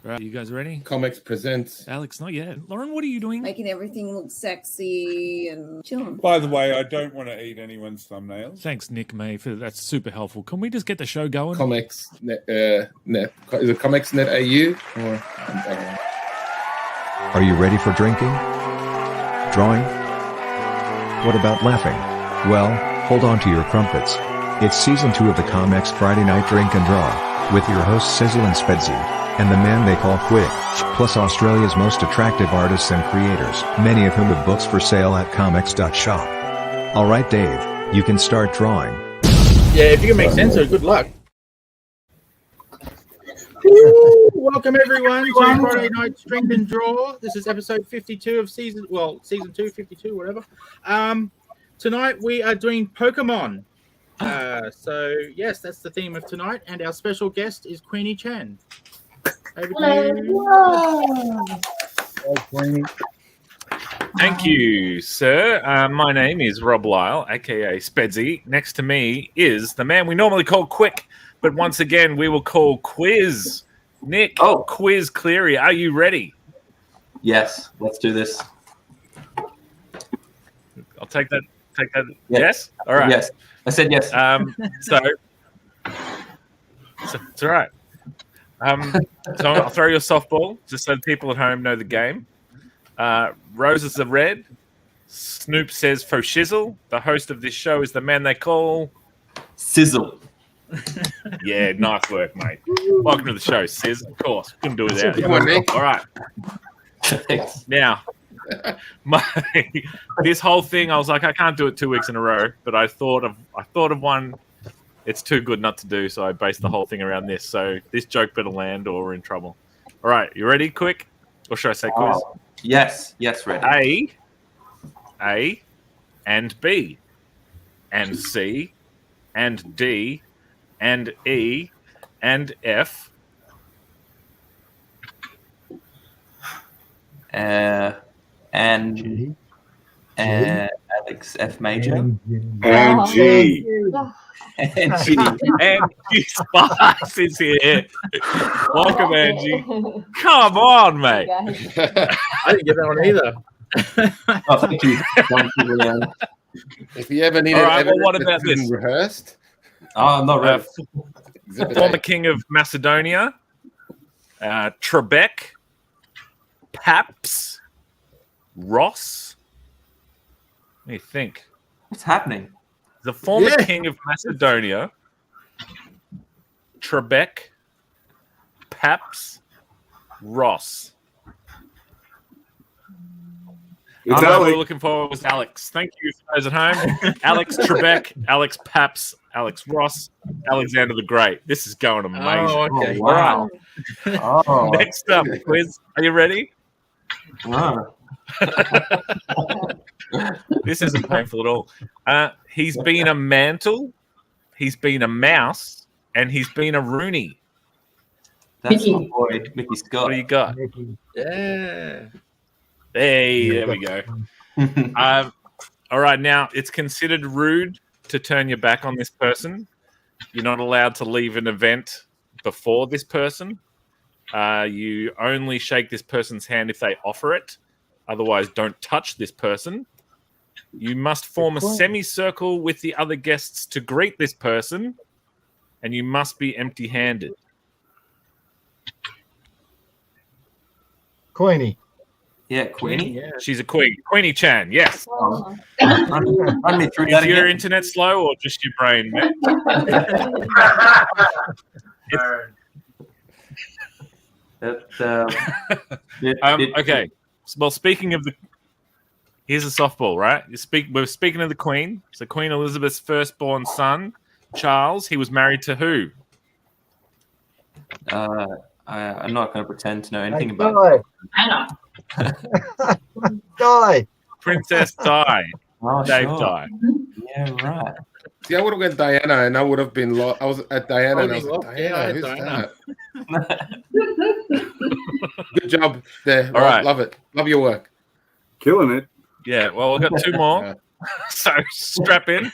Right, you guys ready? ComX presents. Alex, not yet. Lauren, what are you doing? Making everything look sexy and chilling. By the way, I don't want to eat anyone's thumbnails. Thanks, Nick May, for that's super helpful. Can we just get the show going? ComX net, is it comxnetau? Or Are you ready for drinking? Drawing? What about laughing? Well, hold on to your crumpets. It's season 2 of the ComX Friday Night Drink and Draw, with your hosts Sizzle and Spedsy, and the man they call Quick, plus Australia's most attractive artists and creators, many of whom have books for sale at comx.shop. Alright Dave, you can start drawing. Yeah, if you can make sense of it, good luck. Woo! Welcome everyone to Friday Night's Drink and Draw. This is episode 52 of season 2, 52, whatever. Tonight we are doing Pokemon. So yes, that's the theme of tonight, and our special guest is Queenie Chan. Over to you. Thank you, sir. My name is Rob Lyle, aka Spedsy. Next to me is the man we normally call Quick, but once again we will call Quiz. Nick, Quiz Cleary, are you ready? Yes, let's do this. I'll take that. Yes? All right. Yes, I said yes. So it's all right. So I'll throw you a softball just so people at home know the game. Roses are red. Snoop says "fo shizzle." The host of this show is the man they call Sizzle. Yeah, nice work, mate. Welcome to the show, Sizz. Of course, couldn't do it without you. Come on, Nick. All right. Thanks. Now, this whole thing, I was like, I can't do it 2 weeks in a row, but I thought of one. It's too good not to do, so I based the whole thing around this. So this joke better land, or we're in trouble. All right, you ready? Quick, or should I say quiz? Yes, ready. A, and B, and C, and D, and E, and F. And Alex F major. And G. And G. Angie Spice is here. Welcome, Angie. Come on, mate. I didn't get that one either. Oh, thank you. if you ever need All right, well, evidence what about that's been this? rehearsed, Oh, not ready. Former king of Macedonia, Trebek, Paps, Ross. What do you think? What's happening? The former king of Macedonia, Trebek, Paps, Ross. It's What Alex. we're looking for was Alex. Thank you for those at home. Alex Trebek, Alex Paps, Alex Ross, Alexander the Great. This is going amazing. Oh, okay. Oh, wow. Oh, Next up, Quiz. Are you ready? wow. This isn't painful at all. He's been a mantle, he's been a mouse, and he's been a Rooney. That's my boy, Mickey Scott. What do you got? Yeah. Hey, there we go. All right, now it's considered rude to turn your back on this person. You're not allowed to leave an event before this person. You only shake this person's hand if they offer it. Otherwise, don't touch this person. You must form a semicircle with the other guests to greet this person, and you must be empty-handed. Queenie. Yeah, Queenie. Yeah. She's a queen. Queenie Chan, yes. Run me through Is that your again. internet slow or just your brain, man? Okay. Well, speaking of here's a softball, right? We're speaking of the Queen. So Queen Elizabeth's firstborn son, Charles, he was married to who? I'm not going to pretend to know anything about it. Die. Princess Di. Oh, Dave sure. Di. Yeah, right. see, I would have got Diana, and I would have been I was at Diana, and I was like, Yeah, I Diana, had who's Diana. that? Good job there. All right. Love it. Love your work. Killing it. Yeah, well, we've got two more. So strap in.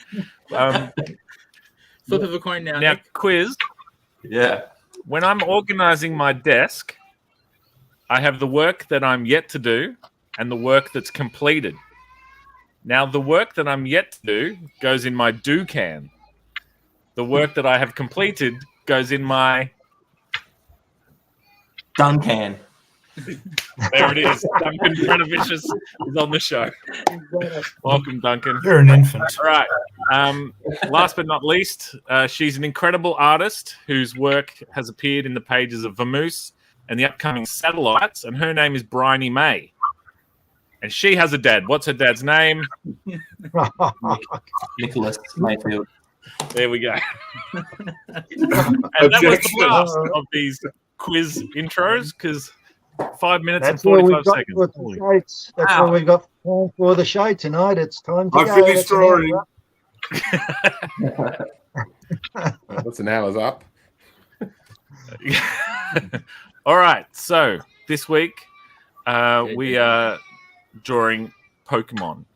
Flip of a coin now. Now, Nick. quiz. Yeah. When I'm organizing my desk, I have the work that I'm yet to do and the work that's completed. Now, the work that I'm yet to do goes in my do can. The work that I have completed goes in my Done can. There it is. Duncan Prenovicius is on the show. Welcome, Duncan. You're an infant. All right. Last but not least, she's an incredible artist whose work has appeared in the pages of Vamoose and the upcoming Satellites, and her name is Bryony May. And she has a dad. What's her dad's name? Nicholas Mayfield. There we go. And that was the last of these quiz intros, because 5 minutes That's and all we've 45 got seconds. for the show. That's all we've got for the show tonight. It's time to I go. finished That's an drawing. hour. That's an hour's up. All right. So this week we are drawing Pokemon.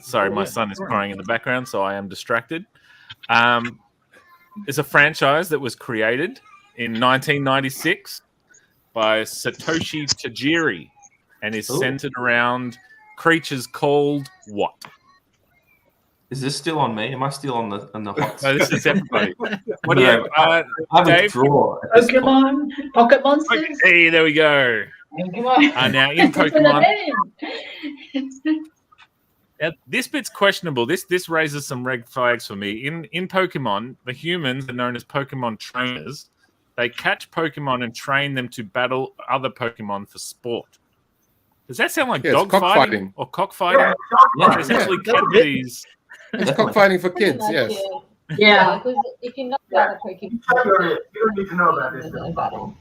Sorry, my son is crying in the background, so I am distracted. It's a franchise that was created in 1996 by Satoshi Tajiri and is centered around creatures called what? Is this still on me? Am I still on the hot? No, this is everybody. What do you I have Dave? a draw. Pokemon, Pocket Monsters. Okay, hey, there we go. Pokemon. Now in Pokemon. Now, this bit's questionable. This raises some red flags for me. In Pokemon, the humans are known as Pokemon trainers. They catch Pokemon and train them to battle other Pokemon for sport. Does that sound like dog fighting or cockfighting? Yeah. They essentially catch these. It's cockfighting for kids, yes. Yeah. Because if you're not about a Pokemon, You don't need to know about this. in battle.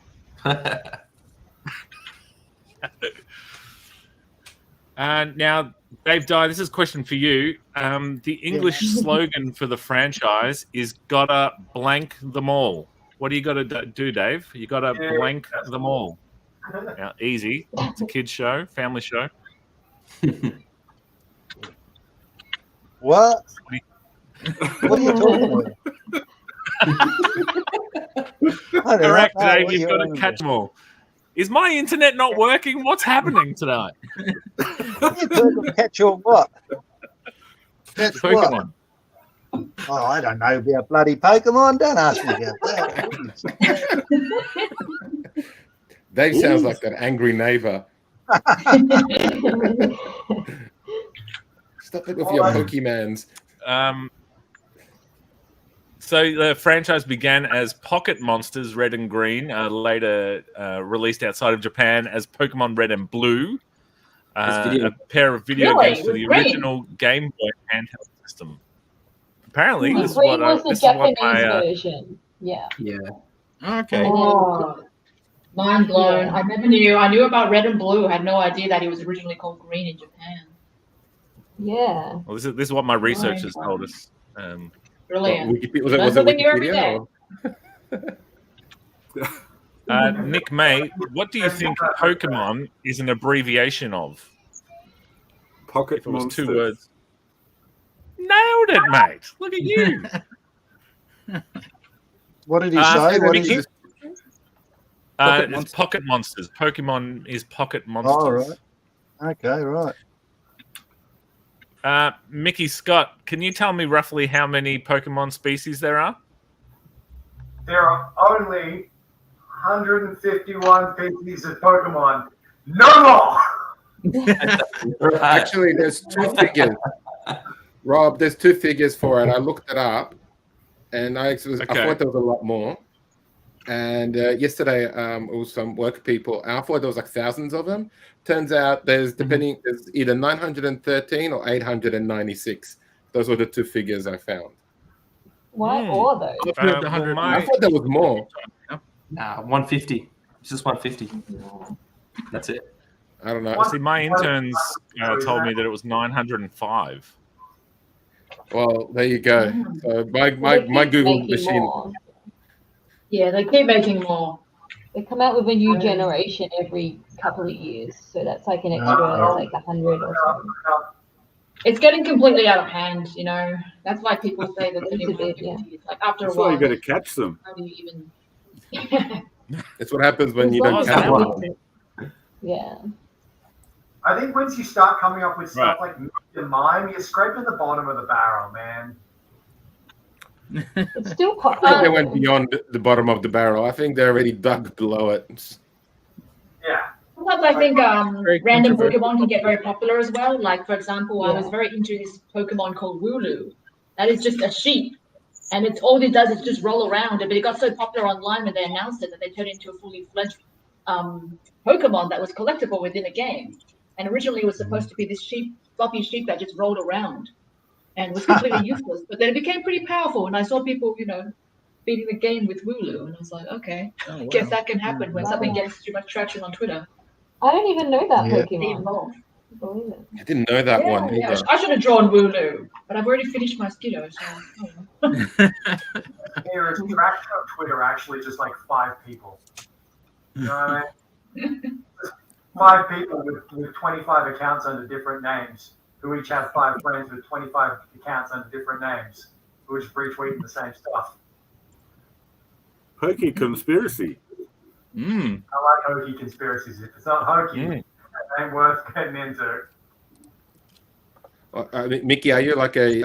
Now, Dave Dye, this is a question for you. The English slogan for the franchise is "Gotta blank them all." What do you got to do, Dave? You got to blank them all. Now, easy. It's a kids' show, family show. What? What are you talking about? Correct, Dave. You've got to catch them all. Is my internet not working? What's happening tonight? Catch or what? Catch Pokemon. What? Oh, I don't know about bloody Pokemon. Don't ask me about that. Dave sounds like that angry neighbor. Stop it with your Pokemans. So the franchise began as Pocket Monsters Red and Green, later released outside of Japan as Pokemon Red and Blue, a pair of video games for the original Game Boy handheld system. Apparently, this is Green what was the this is what Japanese my version. Yeah. Okay. Oh, mind blown. I never knew. I knew about Red and Blue. I had no idea that he was originally called Green in Japan. Yeah. well, this is what my research has told us. Brilliant. Was it Learn something new every Wikipedia? day. Nick May, what do you think Pokemon is an abbreviation of? Pocket If it was Monsters. 2 words. Nailed it, mate. Look at you. What did he say? What Mickey? is it? It's Pocket Monsters. Pokemon is Pocket Monsters. Oh, right. Okay, right. Mickey Scott, can you tell me roughly how many Pokemon species there are? There are only 151 species of Pokemon. No more! Actually, there's 2 figures. Rob, there's 2 figures for it. I looked it up, and I thought there was a lot more. And yesterday, it was some work people. I thought there was like thousands of them. Turns out there's either 913 or 896. Those were the 2 figures I found. Why are those? I thought there was more. Nah, 150. It's just 150. That's it. I don't know. See, my interns told me that it was 905. Well, there you go. So my Google machine. More. Yeah, they keep making more. They come out with a new generation every couple of years, so that's like an extra, like 100 or something. It's getting completely out of hand, you know. That's why people say that It's a bit, yeah. like after That's a while. why you got to catch them. How do you even? That's what happens when you don't catch one. Yeah. I think once you start coming up with stuff like your mime, you're scraping the bottom of the barrel, man. It's still I think they went beyond the bottom of the barrel. I think they already dug below it. Yeah. Sometimes I think random Pokemon can get very popular as well. Like, for example, I was very into this Pokemon called Wooloo. That is just a sheep. And it's all it does is just roll around. But it got so popular online when they announced it that they turned it into a fully fledged Pokemon that was collectible within a game. And originally it was supposed to be this floppy sheep that just rolled around and was completely useless. But then it became pretty powerful. And I saw people, beating the game with Wooloo. And I was like, okay, I guess that can happen when something gets too much traction on Twitter. I don't even know that Pokemon. I didn't know that one either. Yeah, I should have drawn Wooloo, but I've already finished my Skiddo. So, There is traction on Twitter actually just like 5 people. You know what I mean? 5 people with 25 accounts under different names, who each have 5 friends with 25 accounts under different names, who are just retweeting the same stuff. Hokey conspiracy. I like hokey conspiracies. If it's not hokey, it ain't worth getting into. Mickey, are you like a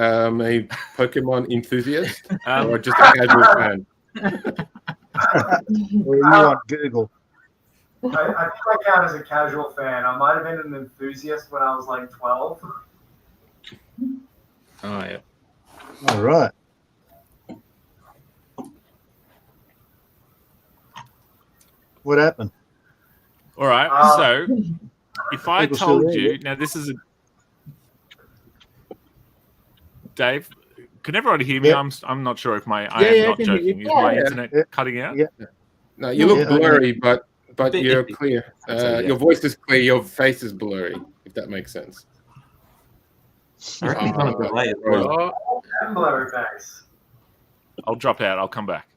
Pokemon enthusiast or just a casual fan? Or you want Google? I think I count as a casual fan. I might have been an enthusiast when I was like 12. Oh, yeah. All right. What happened? All right. So, if I People told still you, now this is a Dave, can everybody hear me? Yeah. I'm not sure if I Yeah, am I not can hear joking. you. Is my Yeah. internet cutting out? Yeah. No, you look blurry, but Bit you're iffy. clear. So, yeah. Your voice is clear. Your face is blurry, if that makes sense. I reckon he's on a delay as well. And blurry face. I'll drop out. I'll come back.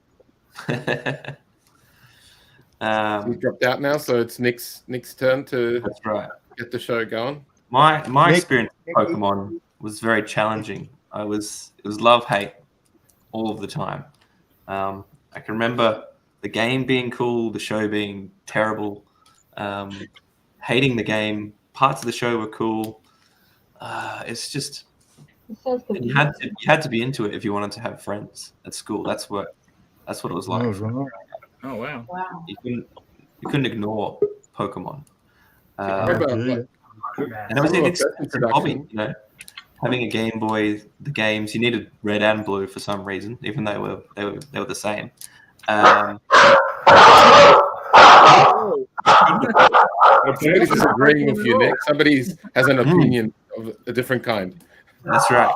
You dropped out now, so it's Nick's turn to That's right. get the show going. My Nick- experience with Pokemon was very challenging. It was love-hate all of the time. I can remember the game being cool, the show being terrible, hating the game. Parts of the show were cool. It's just you had to be into it if you wanted to have friends at school. That's what it was like. Oh, right. Oh, wow. wow. You couldn't ignore Pokemon. Remember, And it was an expensive hobby, having a Game Boy, the games you needed red and blue for some reason, even though they were the same. I'm totally disagreeing with you, Nick. Somebody has an opinion of a different kind. That's right.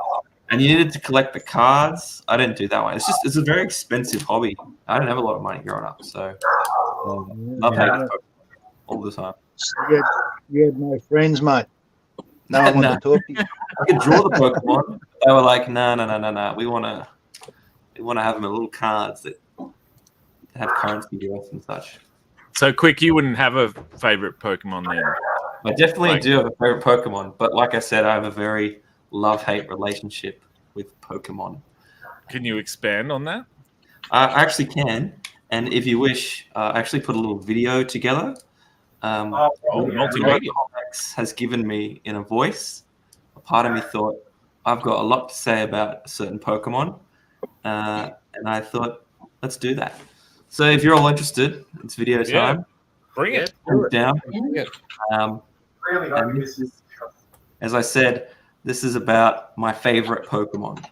And you needed to collect the cards. I didn't do that one. It's a very expensive hobby. I didn't have a lot of money growing up, so love hating Pokemon all the time. You had no friends, mate. No one wanted to talk to you. I could draw the Pokemon. They were like, no. We want to have them in little cards that have currency worth and such. So, Quick, you wouldn't have a favorite Pokemon then? I definitely do have a favorite Pokemon, but like I said, I have a very love-hate relationship with Pokemon. Can you expand on that? I actually can, and if you wish, I actually put a little video together. Multimedia. ComX has given me in a voice. A part of me thought I've got a lot to say about a certain Pokemon, and I thought let's do that. So if you're all interested, it's video time. Bring it. Down. Really And this is, as I said, this is about my favorite Pokemon.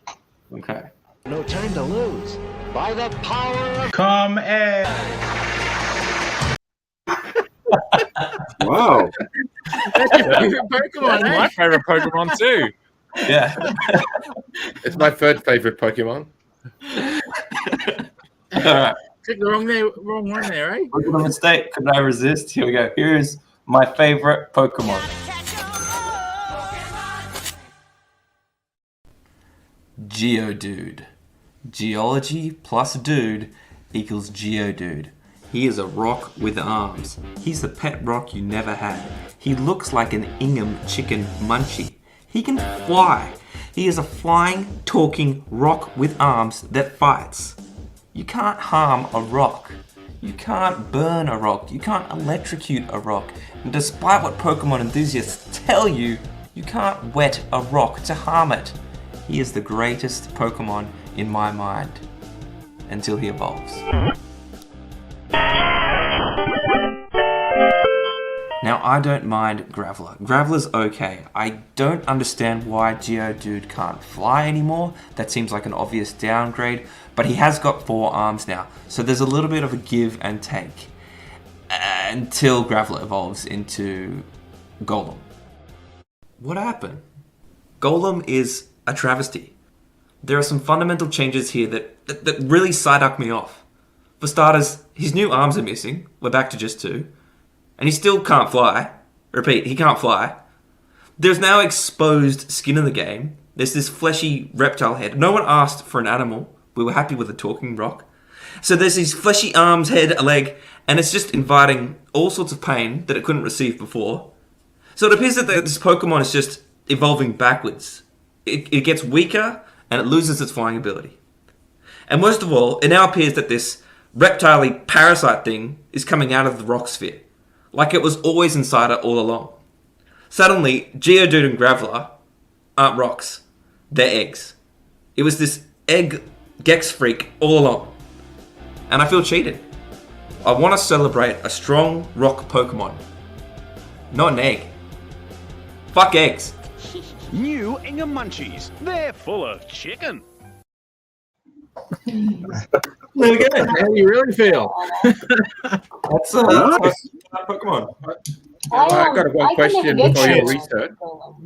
Okay. No time to lose. By the power of ComX. Wow. That's your favorite Pokemon, That's my favorite Pokemon too. Yeah. It's my third favorite Pokemon. All right. Took the wrong one there, eh? Was it a mistake? Could I resist? Here we go. Here's my favorite Pokemon. Geodude. Geology plus dude equals Geodude. He is a rock with arms. He's the pet rock you never had. He looks like an Ingham chicken munchie. He can fly. He is a flying, talking rock with arms that fights. You can't harm a rock. You can't burn a rock. You can't electrocute a rock. And despite what Pokemon enthusiasts tell you, you can't wet a rock to harm it. He is the greatest Pokemon in my mind. Until he evolves. Now, I don't mind Graveler. Graveler's okay. I don't understand why Geodude can't fly anymore. That seems like an obvious downgrade. But he has got 4 arms now. So there's a little bit of a give and take. Until Graveler evolves into Golem. What happened? Golem is a travesty. There are some fundamental changes here that really Psyduck me off. For starters, his new arms are missing. We're back to just 2. And he still can't fly. Repeat, he can't fly. There's now exposed skin in the game. There's this fleshy reptile head. No one asked for an animal. We were happy with a talking rock. So there's these fleshy arms, head, a leg, and it's just inviting all sorts of pain that it couldn't receive before. So it appears that this Pokemon is just evolving backwards. It gets weaker, and it loses its flying ability. And most of all, it now appears that this reptile-y parasite thing is coming out of the rock sphere, like it was always inside it all along. Suddenly, Geodude and Graveler aren't rocks, they're eggs. It was this egg Gex freak all along. And I feel cheated. I want to celebrate a strong rock Pokemon, not an egg. Fuck eggs. New Ingham Munchies. They're full of chicken. There we go. How do you really feel? That's Pokemon. I've got one question for your research.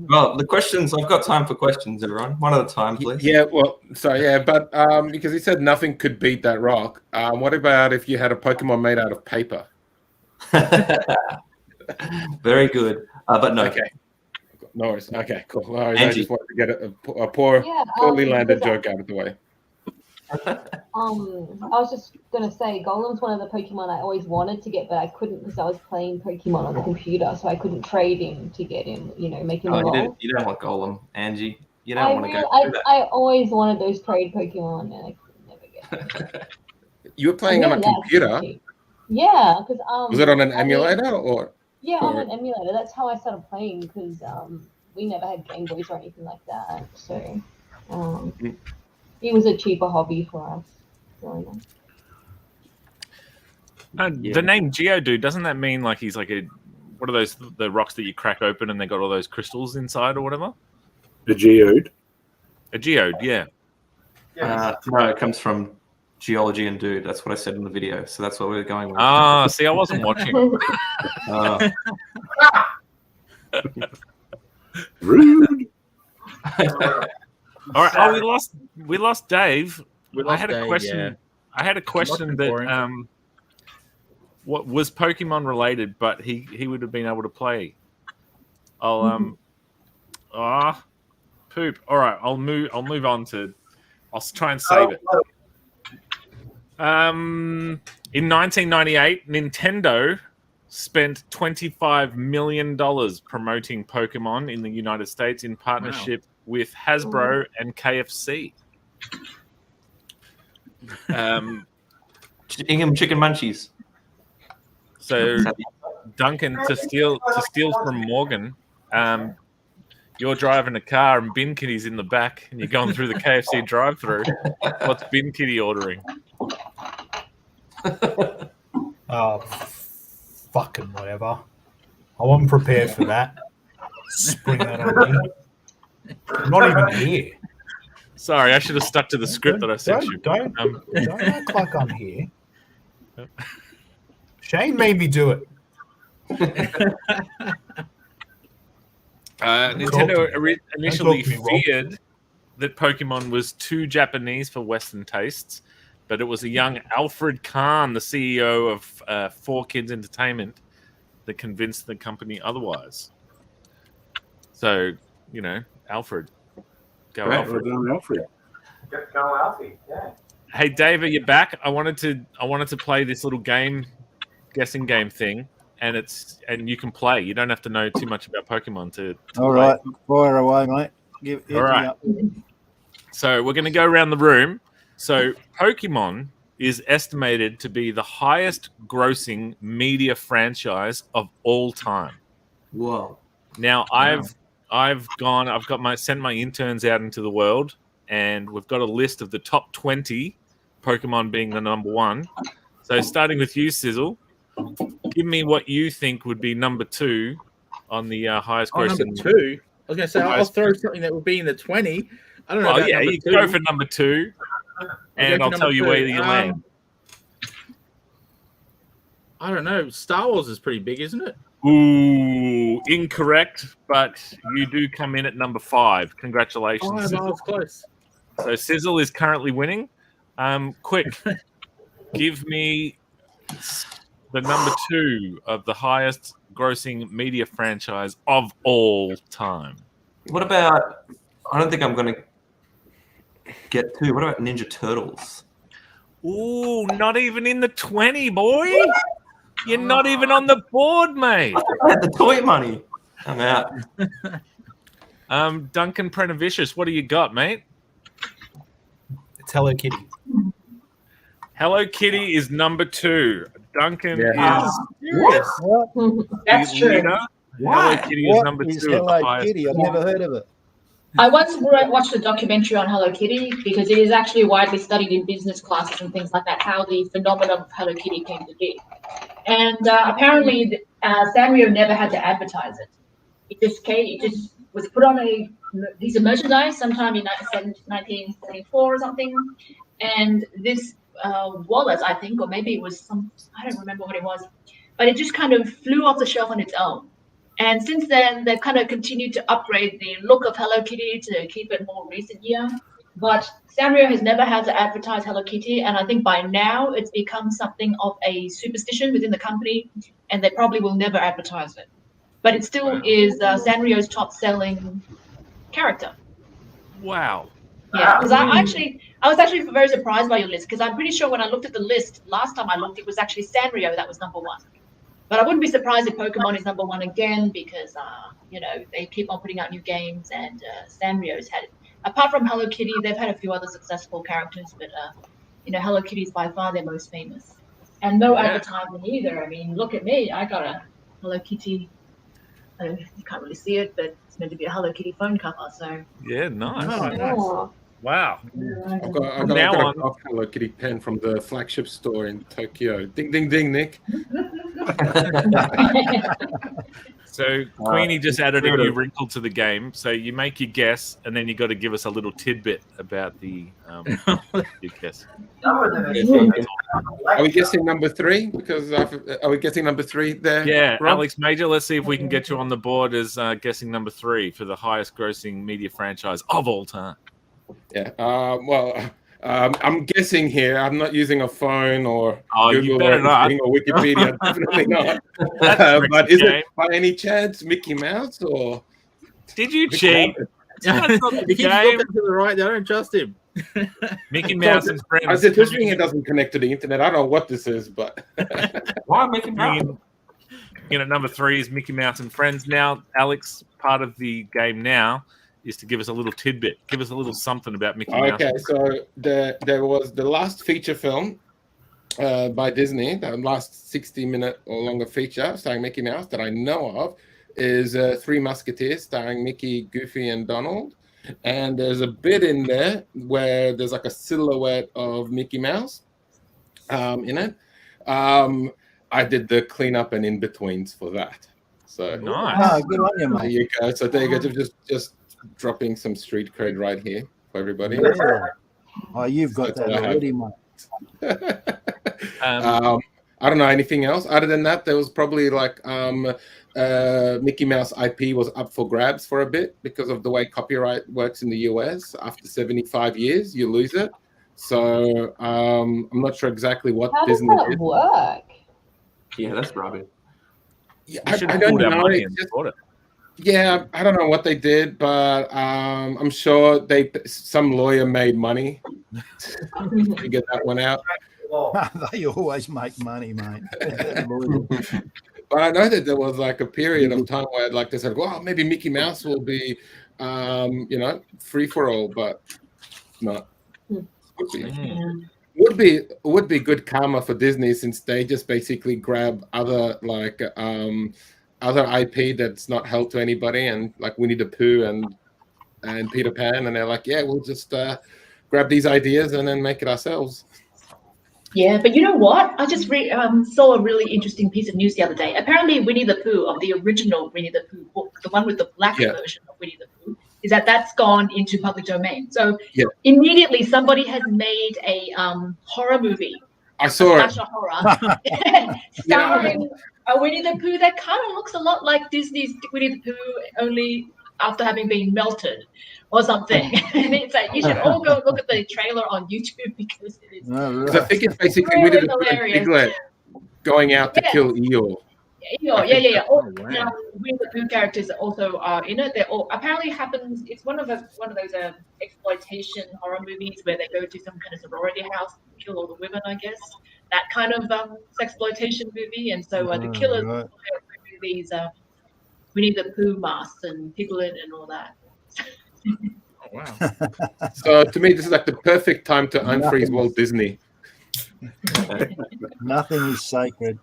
Well, the questions, I've got time for questions, everyone. One at a time, please. Yeah, well, but because he said nothing could beat that rock. What about if you had a Pokemon made out of paper? Very good, but no. Okay. No worries. Okay, cool. All right, I Angie. just wanted to get a poorly landed joke out of the way. I was just gonna say, Golem's one of the Pokemon I always wanted to get, but I couldn't because I was playing Pokemon on the computer, so I couldn't trade him to get him. Make him evolve. You don't want Golem, Angie. You don't want to go. I always wanted those trade Pokemon, and I could never get them. You were playing on a computer. Yeah, because Was it on an emulator or? Yeah, on an emulator. That's how I started playing because we never had Game Boys or anything like that. So it was a cheaper hobby for us growing up. The name Geodude, doesn't that mean like he's like what are those, the rocks that you crack open and they got all those crystals inside or whatever? A geode. A geode, yeah. No, it comes from geology and dude. That's what I said in the video. So that's what we're going with. Ah, see, I wasn't watching. Rude. All right. Oh, we lost Dave. I had a Dave, question. yeah. I had a question that what was Pokemon related, but he would have been able to play. I'll poop. All right, I'll move on to. I'll try and save it. In 1998, Nintendo spent $25 million promoting Pokemon in the United States in partnership with Hasbro and KFC. Ingham Chicken Munchies. So, Duncan, to steal from Morgan, you're driving a car and Bin Kitty's in the back, and you're going through the KFC drive-through. What's Bin Kitty ordering? Oh, fucking whatever. I wasn't prepared for that. Spring that on me. I'm not even here. Sorry, I should have stuck to the script that I sent you. Don't act like I'm here. Shane made me do it. Nintendo initially feared that Pokemon was too Japanese for Western tastes, but it was a young Alfred Kahn, the CEO of 4 Kids Entertainment, that convinced the company otherwise. So, Alfred. Go Alfred. Alfred. Go Alfie, yeah. Hey, Dave, are you back? I wanted to play this little guessing game thing, and you can play. You don't have to know too much about Pokemon to All play. right, fire away, mate. All right. So we're going to go around the room. So Pokemon is estimated to be the highest grossing media franchise of all time. Whoa. Now I've sent my interns out into the world, and we've got a list of the top 20, Pokemon being the number one. So starting with you, Sizzle, give me what you think would be number 2 on the highest grossing. Number 2? I was going to say, I'll throw something that would be in the 20. I don't know about number 2. You go for number 2, and I'll tell you where you land. I don't know. Star Wars is pretty big, isn't it? Ooh, incorrect, but you do come in at number 5. Congratulations. Oh, that was close. So Sizzle is currently winning. Quick, give me the number 2 of the highest grossing media franchise of all time. What about, I don't think I'm going to get 2. What about Ninja Turtles? Ooh, not even in the 20, boy. You're not even on the board, mate. I had the toy money. I'm out. Duncan Prenavicius, what do you got, mate? It's Hello Kitty. Hello Kitty is number 2. Duncan is That's true. Hello Kitty is number 2. Hello Kitty? I've never heard of it. I once watched a documentary on Hello Kitty because it is actually widely studied in business classes and things like that, how the phenomenon of Hello Kitty came to be. And apparently, Sanrio never had to advertise it. It just was put on a piece of merchandise sometime in 1974 or something. And this wallet, I think, or maybe it was I don't remember what it was, but it just kind of flew off the shelf on its own. And since then, they've kind of continued to upgrade the look of Hello Kitty to keep it more recent year. But Sanrio has never had to advertise Hello Kitty, and I think by now it's become something of a superstition within the company, and they probably will never advertise it. But it still is Sanrio's top-selling character. Wow. Yeah, because I was actually very surprised by your list, because I'm pretty sure when I looked at the list last time I looked, it was actually Sanrio that was number 1. But I wouldn't be surprised if Pokemon is number 1 again, because they keep on putting out new games, and Sanrio's had it. Apart from Hello Kitty, they've had a few other successful characters, but Hello Kitty is by far their most famous. And no advertising either. I mean, look at me. I got a Hello Kitty. You can't really see it, but it's meant to be a Hello Kitty phone cover. So yeah, nice. Oh. Wow. I've got a Hello Kitty pen from the flagship store in Tokyo. Ding, ding, ding, Nick. So Queenie just added a new wrinkle to the game. So you make your guess, and then you got to give us a little tidbit about the your guess. Are we guessing number 3? Because are we guessing number 3 there? Yeah, Rob? Alex Major. Let's see if we can get you on the board as guessing number 3 for the highest grossing media franchise of all time. Yeah. I'm guessing here. I'm not using a phone or Google or Wikipedia. Definitely not. But is it by any chance Mickey Mouse or? Did you cheat? That's not the He keeps game. looking to the right. I don't trust him. Mickey Mouse and friends. I said this thing it doesn't connect to the internet. I don't know what this is, but why Mickey Mouse? Number 3 is Mickey Mouse and Friends. Now, Alex, part of the game now is to give us a little tidbit. Give us a little something about Mickey Mouse. Okay, so there was the last feature film by Disney, the last 60-minute or longer feature starring Mickey Mouse that I know of is Three Musketeers starring Mickey, Goofy, and Donald. And there's a bit in there where there's like a silhouette of Mickey Mouse in it. I did the cleanup and in-betweens for that. So nice. Good on you, mate. There you go. So there you go. Just dropping some street cred right here for everybody. Yeah. Oh, you've got that already, mate. I don't know anything else. Other than that, there was probably like Mickey Mouse IP was up for grabs for a bit because of the way copyright works in the US. After 75 years, you lose it. So I'm not sure exactly what How Disney does that did. work? Yeah, that's rubbish. Yeah, I don't know. Yeah, I don't know what they did, but I'm sure some lawyer made money to get that one out. They always make money, mate. But I know that there was like a period of time where like they said, well, maybe Mickey Mouse will be, free for all, but not. would be good karma for Disney, since they just basically grab other other IP that's not held to anybody, and like Winnie the Pooh and Peter Pan, and they're like, yeah, we'll just grab these ideas and then make it ourselves. Yeah, but you know what? I just saw a really interesting piece of news the other day. Apparently, Winnie the Pooh, of the original Winnie the Pooh book, the one with the black version of Winnie the Pooh, is that's gone into public domain. So immediately somebody has made a horror movie. I saw it. Slasher horror starring a Winnie the Pooh that kind of looks a lot like Disney's Winnie the Pooh, only after having been melted or something. And it's like, you should all go look at the trailer on YouTube, because it is. I think it's basically Winnie the Pooh and Piglet going out to kill Eeyore. Yeah. Oh, wow. Now, Winnie the Pooh characters also are in it. They're all apparently happens. It's one of those exploitation horror movies where they go to some kind of sorority house, and kill all the women. I guess that kind of sexploitation movie. And so the killers wear these Winnie the Pooh masks and Piglet and all that. Oh, wow. So to me, this is like the perfect time to unfreeze Walt Disney. Nothing is sacred.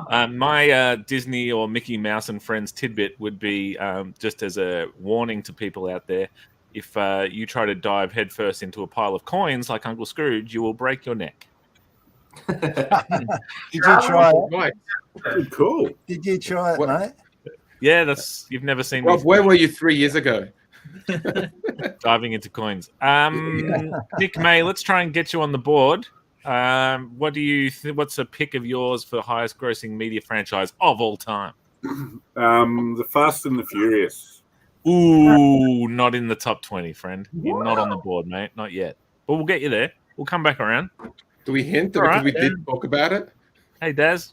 My Disney or Mickey Mouse and Friends tidbit would be, just as a warning to people out there, if you try to dive headfirst into a pile of coins like Uncle Scrooge, you will break your neck. Did you try it? Good call. Did you try it, mate? Yeah, you've never seen Rob, where were you 3 years ago? Diving into coins. Nick May, let's try and get you on the board. What do you what's a pick of yours for the highest grossing media franchise of all time? The Fast and the Furious. Ooh, not in the top 20, friend. You're not on the board, mate. Not yet. But we'll get you there. We'll come back around. Do we hint? Because we did talk about it. Hey, Daz.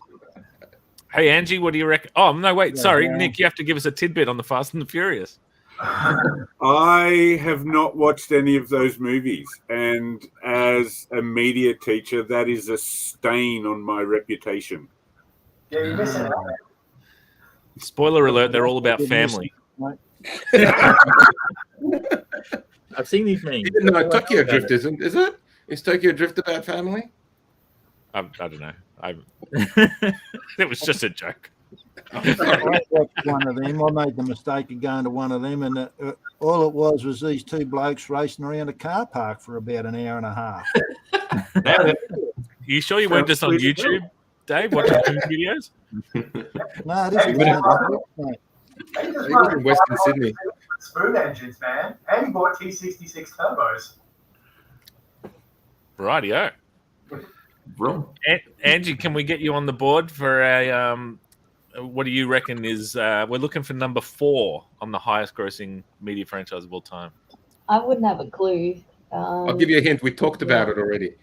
Hey, Angie, what do you reckon? Oh, no, wait. Sorry, Nick, you have to give us a tidbit on the Fast and the Furious. I have not watched any of those movies, and as a media teacher, that is a stain on my reputation. Yeah, you're missing out. Spoiler alert, they're all about family. I've seen these memes. No, Tokyo Drift isn't, is it? Is Tokyo Drift about family? I don't know. It was just a joke. I watched one of them. I made the mistake of going to one of them, and all it was these two blokes racing around a car park for about an hour and a half. You sure you weren't just on YouTube, Dave, watching videos? No, this is He was in Western Sydney. Spoon engines, man. And he bought T66 turbos. Rightio. Angie, can we get you on the board for a what do you reckon is we're looking for number 4 on the highest grossing media franchise of all time? I wouldn't have a clue. I'll give you a hint. We talked about it already.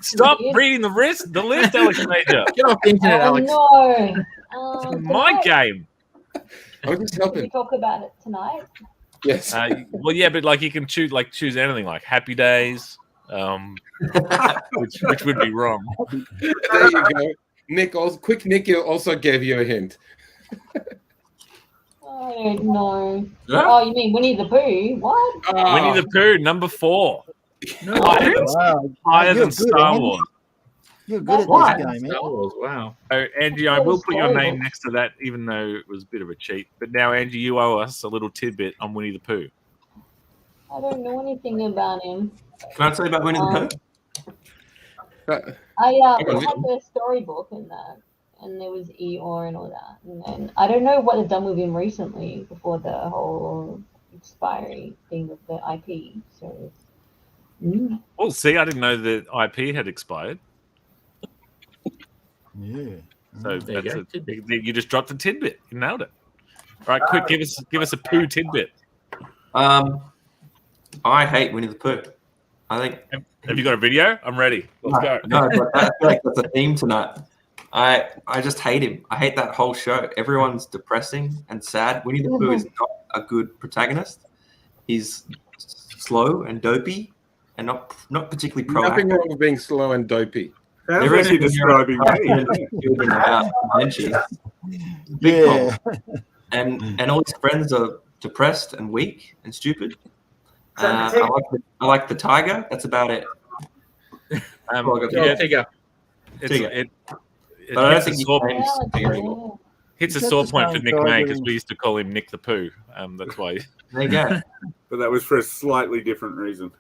Stop reading the list, Alex Major. Get off the internet, Alex. No. My game. I'm just Can helping. we talk about it tonight? Yes. Well, yeah, but like you can choose anything, like Happy Days, which would be wrong. There you go. Nick also gave you a hint. I don't know. Oh, you mean Winnie the Pooh? What? Winnie the Pooh, number 4. No, higher than Star Wars. You're good at this game, Star Wars, wow. So, Angie, I will put your name next to that, even though it was a bit of a cheat. But now, Angie, you owe us a little tidbit on Winnie the Pooh. I don't know anything about him. Can I tell you about Winnie the Pooh? I had the storybook in that, and there was Eeyore and all that. And then I don't know what they've done with him recently before the whole expiry thing of the IP. So, Well, see, I didn't know the IP had expired. Yeah. So you just dropped a tidbit. You nailed it. All right, quick, give us a Pooh tidbit. I hate Winnie the Pooh. I think. Have you got a video? I'm ready. Let's go. No, but I feel like that's a theme tonight. I just hate him. I hate that whole show. Everyone's depressing and sad. Winnie the Pooh is not a good protagonist. He's slow and dopey, and not particularly proactive. Nothing wrong with being slow and dopey. There is describing me. Big problem. And all his friends are depressed and weak and stupid. I like the tiger. That's about it. Tigger. It hits a sore point. Hits a sore point for Nick May because we used to call him Nick the Pooh. That's why. There you go. But that was for a slightly different reason.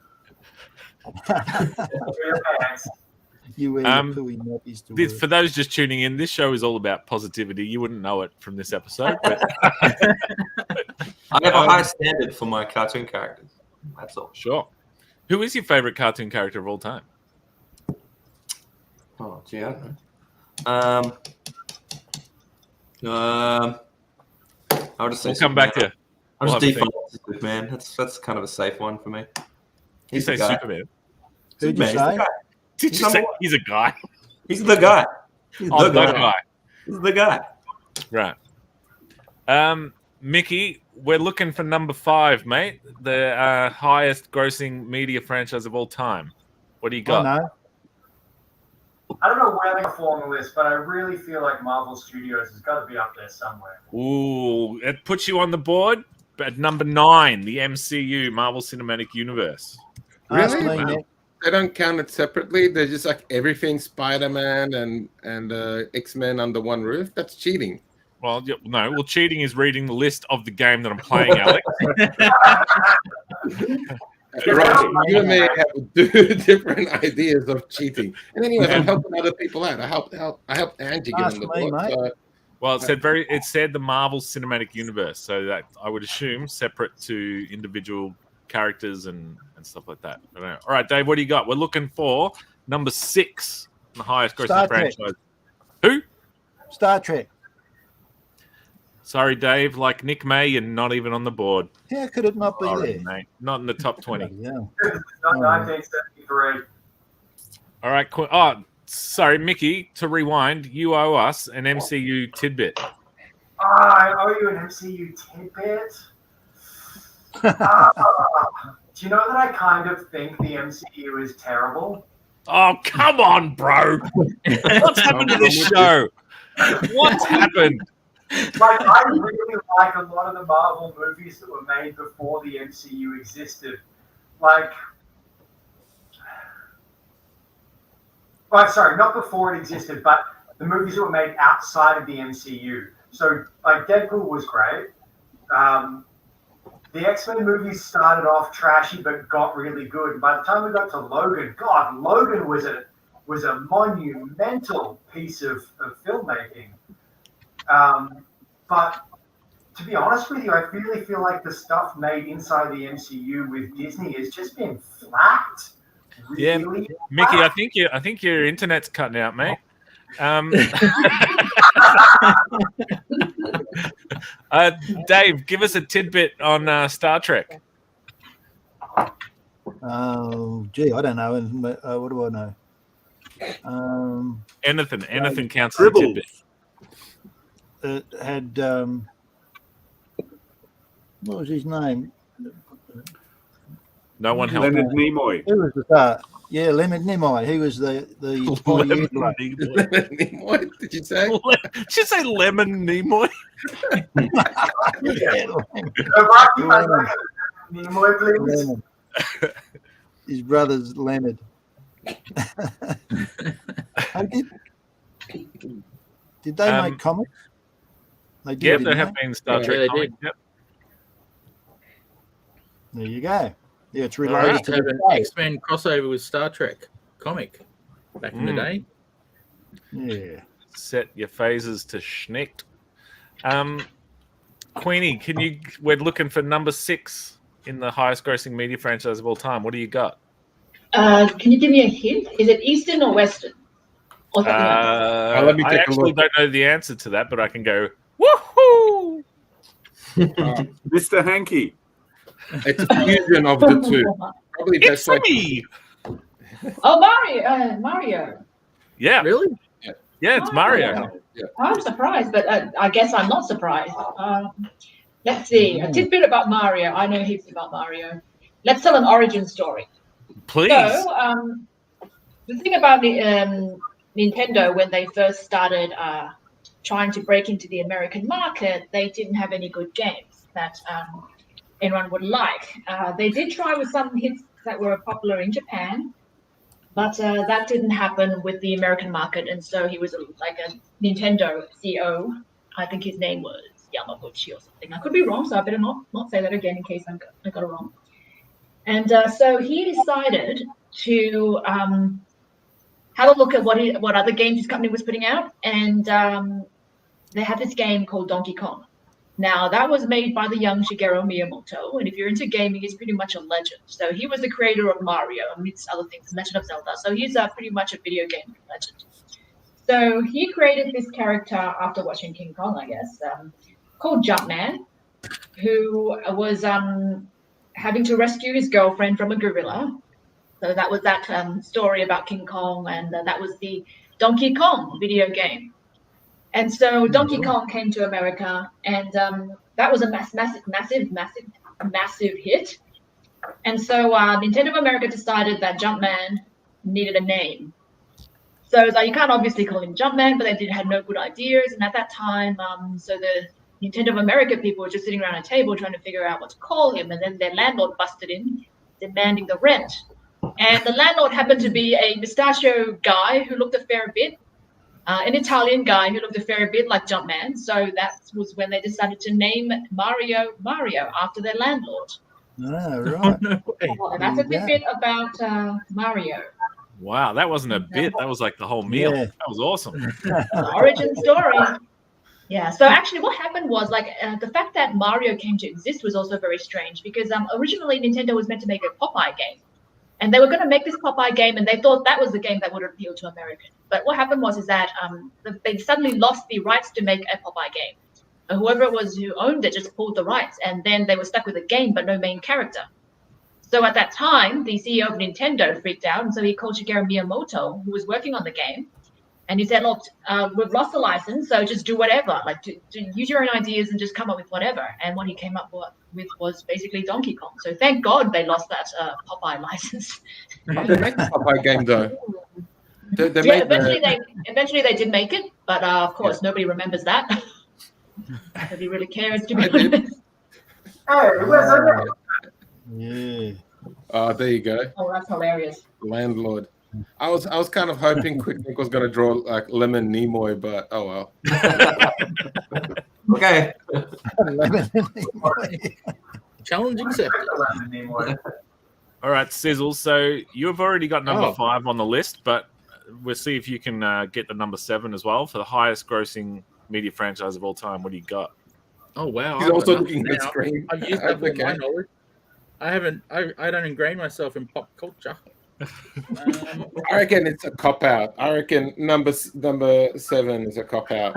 For those just tuning in, this show is all about positivity. You wouldn't know it from this episode. But I have a high standard for my cartoon characters. That's all. Sure. Who is your favorite cartoon character of all time? Oh, gee, I don't know. I'll just say we'll come back to. I'll just default to Superman. That's kind of a safe one for me. He's a guy. Superman. Who'd you say? Did you say he's a guy? He's the guy. He's the guy. He's the guy. Right. Mickey, we're looking for number 5, mate. The highest grossing media franchise of all time. What do you got? I don't know where they fall on the list, but I really feel like Marvel Studios has got to be up there somewhere. Ooh, it puts you on the board at number 9, the MCU, Marvel Cinematic Universe. Really? Wow. They don't count it separately. They're just like everything Spider-Man and X-Men under one roof. That's cheating. Well, no. Well, cheating is reading the list of the game that I'm playing, Alex. Right. You and me have 2 different ideas of cheating. And anyways, I'm helping other people out. I helped Angie get on the board. So. Well, it said the Marvel Cinematic Universe, so that I would assume separate to individual characters and stuff like that. I don't know. All right, Dave, what do you got? We're looking for number 6, the highest grossing franchise. Who? Star Trek. Sorry, Dave. Like Nick May, you're not even on the board. How could it not be there? Mate. Not in the top 20. Yeah. Not 1973. All right. Cool. Oh, sorry, Mickey. To rewind, you owe us an MCU tidbit. I owe you an MCU tidbit. Do you know that I kind of think the MCU is terrible? Oh, come on, bro. What's happened to this show? What's happened? Like, I really like a lot of the Marvel movies that were made before the MCU existed. Sorry, not before it existed, but the movies that were made outside of the MCU. So, like, Deadpool was great. The X-Men movies started off trashy, but got really good. And by the time we got to Logan, God, Logan was a monumental piece of filmmaking. But to be honest with you, I really feel like the stuff made inside the MCU with Disney has just been flat. Really yeah, Mickey, I think your internet's cutting out, mate. Dave, give us a tidbit on Star Trek. Oh, gee, I don't know. What do I know? Anything counts as a tidbit. It had what was his name? No one helped. Leonard Nimoy. Who was the star? Yeah, Leonard Nimoy. He was the Leonard Nimoy. Did you say? Did you say Lemon Nimoy? Nimoy, please. His brother's Leonard. Did they make comics? They did. Yeah, there have been Star Trek comics. Yep. There you go. Yeah, it's related to an X-Men crossover with Star Trek comic back in the day. Yeah. Set your phases to schnicked. Queenie, we're looking for number 6 in the highest grossing media franchise of all time. What do you got? Can you give me a hint? Is it Eastern or Western? Or let me take I actually don't know the answer to that, but I can go, woohoo! Mr. Hanky. It's a fusion of the two. Probably it's me! Oh, Mario. Yeah. Really? Yeah, it's Mario. Yeah. I'm surprised, but I guess I'm not surprised. Let's see. A tidbit about Mario. I know heaps about Mario. Let's tell an origin story. Please. So, the thing about the Nintendo, when they first started trying to break into the American market, they didn't have any good games that anyone would like. They did try with some hits that were popular in Japan, But that didn't happen with the American market, and so he was like a Nintendo CEO. I think his name was Yamaguchi or something. I could be wrong, so I better not say that again in case I got it wrong. And so he decided to have a look at what other games his company was putting out, and they had this game called Donkey Kong. Now, that was made by the young Shigeru Miyamoto, and if you're into gaming, he's pretty much a legend. So he was the creator of Mario, amidst other things, Legend of Zelda. So he's pretty much a video game legend. So he created this character after watching King Kong, I guess, called Jumpman, who was having to rescue his girlfriend from a gorilla. So that was that story about King Kong, and that was the Donkey Kong video game. And so Donkey Kong came to America, and that was a massive hit. And so Nintendo of America decided that Jumpman needed a name. So it's like, you can't obviously call him Jumpman, but they had no good ideas. And at that time, so the Nintendo of America people were just sitting around a table trying to figure out what to call him. And then their landlord busted in, demanding the rent. And the landlord happened to be a mustachio guy who looked a fair bit. An Italian guy who looked a fair bit like Jumpman. So that was when they decided to name Mario after their landlord. Ah, right. And that's a bit about Mario. Wow, that wasn't a bit. That was like the whole meal. Yeah. That was awesome. The origin story. Yeah, so actually what happened was the fact that Mario came to exist was also very strange because originally Nintendo was meant to make a Popeye game. And they were going to make this Popeye game, and they thought that was the game that would appeal to Americans. But what happened was that they suddenly lost the rights to make a Popeye game. And whoever it was who owned it just pulled the rights, and then they were stuck with a game but no main character. So at that time, the CEO of Nintendo freaked out, and so he called Shigeru Miyamoto, who was working on the game, and he said, "Look, we've lost the license, so just do whatever. Like, to use your own ideas and just come up with whatever." And what he came up with was basically Donkey Kong. So thank God they lost that Popeye license. They make the Popeye game though. Eventually they did make it, but of course nobody remembers that. Nobody really cares, to be honest. Yeah. Oh, there you go. Oh, that's hilarious. Landlord. I was kind of hoping Quick Nick was going to draw like Lemon Nimoy, but oh well. Okay. Challenge accepted. All right, Sizzle. So you've already got number 5 on the list, but we'll see if you can get the number 7 as well for the highest grossing media franchise of all time. What do you got? Oh wow! He's also looking at the screen. I've used up all my knowledge. I don't ingrain myself in pop culture. I reckon it's a cop out. I reckon number 7 is a cop out.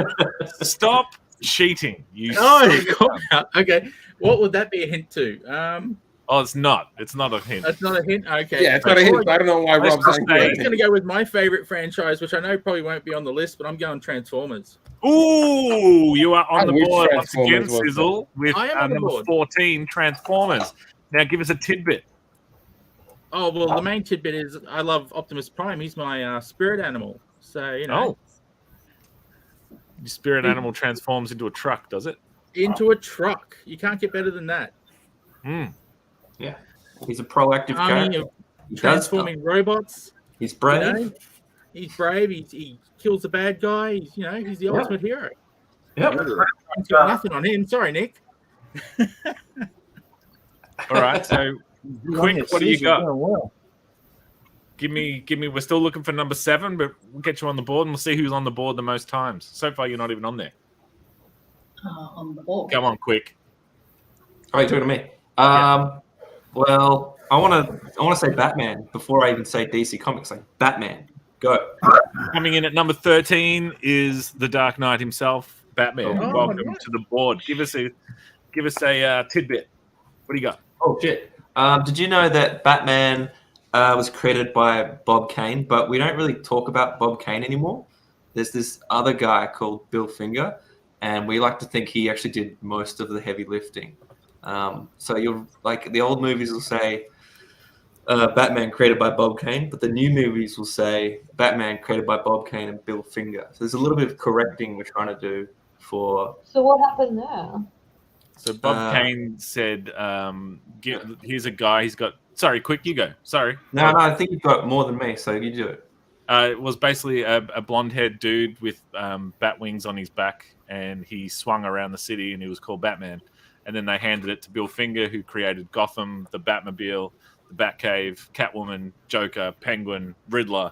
Stop cheating. You cop out. Okay, what would that be a hint to? Oh, it's not. It's not a hint. That's not a hint. Okay. Yeah, it's not a hint. I don't know why Rob's angry. I'm going to go with my favorite franchise, which I know probably won't be on the list, but I'm going Transformers. Ooh, you are on the board once again, Sizzle, with number board. 14, Transformers. Now, give us a tidbit. Oh, well, the main tidbit is I love Optimus Prime. He's my spirit animal. So, you know. Oh. Your spirit animal transforms into a truck, does it? Into a truck. You can't get better than that. Yeah. He's a proactive character. Transforming robots. He's brave. You know? He's brave. He kills the bad guy. He's the ultimate hero. Yep. Nothing on him. Sorry, Nick. All right, so quick, what do you got? Give me. We're still looking for number 7, but we'll get you on the board and we'll see who's on the board the most times. So far, you're not even on there. On the board. Come on, quick. Oh, you're talking to me. Well, I want to say Batman before I even say DC Comics. Like Batman, go. Coming in at number 13 is the Dark Knight himself, Batman. Welcome to the board. Give us a tidbit. What do you got? Oh shit! Did you know that Batman was created by Bob Kane, but we don't really talk about Bob Kane anymore? There's this other guy called Bill Finger, and we like to think he actually did most of the heavy lifting. So you're like the old movies will say Batman created by Bob Kane, but the new movies will say Batman created by Bob Kane and Bill Finger. So there's a little bit of correcting we're trying to do for. So what happened there? So Bob Kane said, here's a guy, he's got Sorry, quick, you go. Sorry. No, I think you've got more than me, so you do it. It was basically a blonde-haired dude with bat wings on his back, and he swung around the city, and he was called Batman. And then they handed it to Bill Finger, who created Gotham, the Batmobile, the Batcave, Catwoman, Joker, Penguin, Riddler,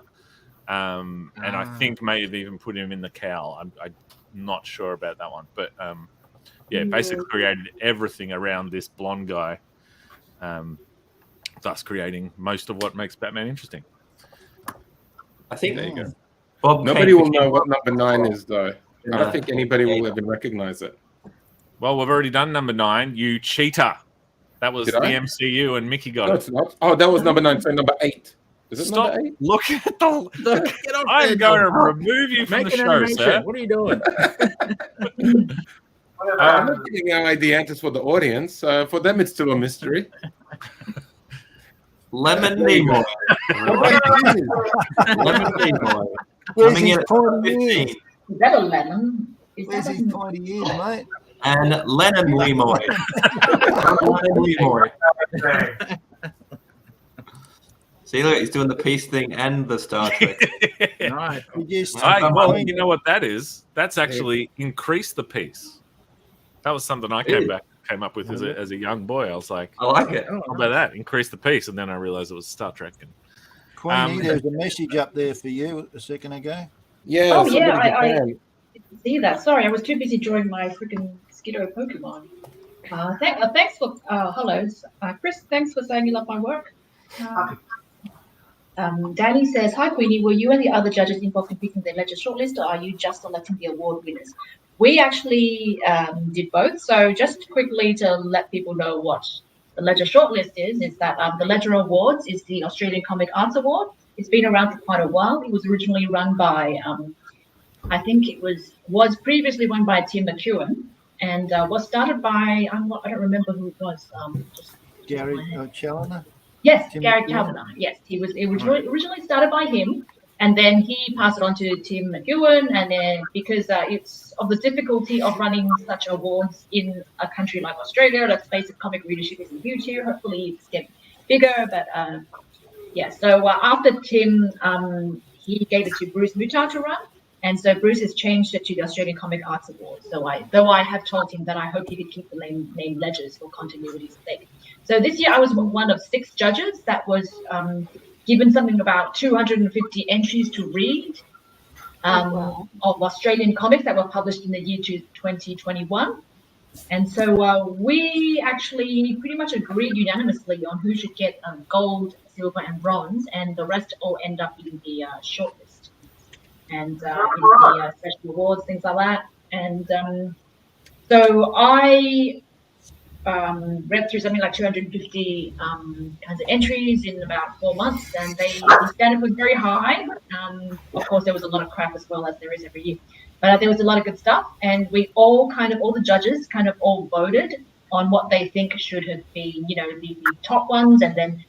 and I think may have even put him in the cowl. I'm not sure about that one, but basically created everything around this blonde guy, thus creating most of what makes Batman interesting. I think there you go. Bob Nobody will know what number 9 is, though. I don't think anybody will even recognize it. Well, we've already done number 9. You cheater. That was Did the I? MCU, and Mickey got No, it. it's not. Oh, that was number 9. So number 8. Is it Stop. number 8? Look at the... I'm going to remove you from the show, sir. What are you doing? I'm not giving away the answers for the audience. For them, it's still a mystery. Lemon Nimoy. Lemon Nimoy. Where's Coming in his at pointy 15. ears? Is that a lemon? Where's his pointy ears, mate? And Lennon Lemoy. Lennon Lemoy. See, look, he's doing the peace thing and the Star Trek. Right. Well, you know what that is? That's actually increase the peace. That was something I came up with as a young boy. I was like, I like it. How about that? Increase the peace, and then I realized it was Star Trek. And Queenie, there's a message up there for you a second ago. Yeah. Oh yeah, I didn't see that. Sorry, I was too busy drawing my freaking Skiddo Pokemon. Thanks for hello, Chris. Thanks for saying you love my work. Danny says, "Hi Queenie, were you and the other judges involved in picking the ledger shortlist, or are you just selecting the award winners?" We actually did both. So just quickly to let people know what the ledger shortlist is that the Ledger Awards is the Australian Comic Arts Award. It's been around for quite a while. It was originally run by I think it was previously run by Tim McEwen, and was started by I don't remember who it was. Gary Challoner? Yes, Tim Gary McEwen? Challoner. Yes, it was originally started by him, and then he passed it on to Tim McEwen, and then because it's of the difficulty of running such awards in a country like Australia, let's face it, comic readership isn't huge here. Hopefully it's getting bigger, but so after Tim, he gave it to Bruce Mutar to run. And so Bruce has changed it to the Australian Comic Arts Awards. So I have told him that I hope he could keep the name Ledgers for continuity's sake. So this year I was one of 6 judges that was given something about 250 entries to read of Australian comics that were published in the year 2021. And so we actually pretty much agreed unanimously on who should get gold, silver, and bronze, and the rest all end up in the shortlist. And in the special awards, things like that. And so I read through something like 250 kinds of entries in about 4 months, and the standard was very high. Of course, there was a lot of crap as well, as there is every year. But there was a lot of good stuff, and we all the judges all voted on what they think should have been, the top ones. And then,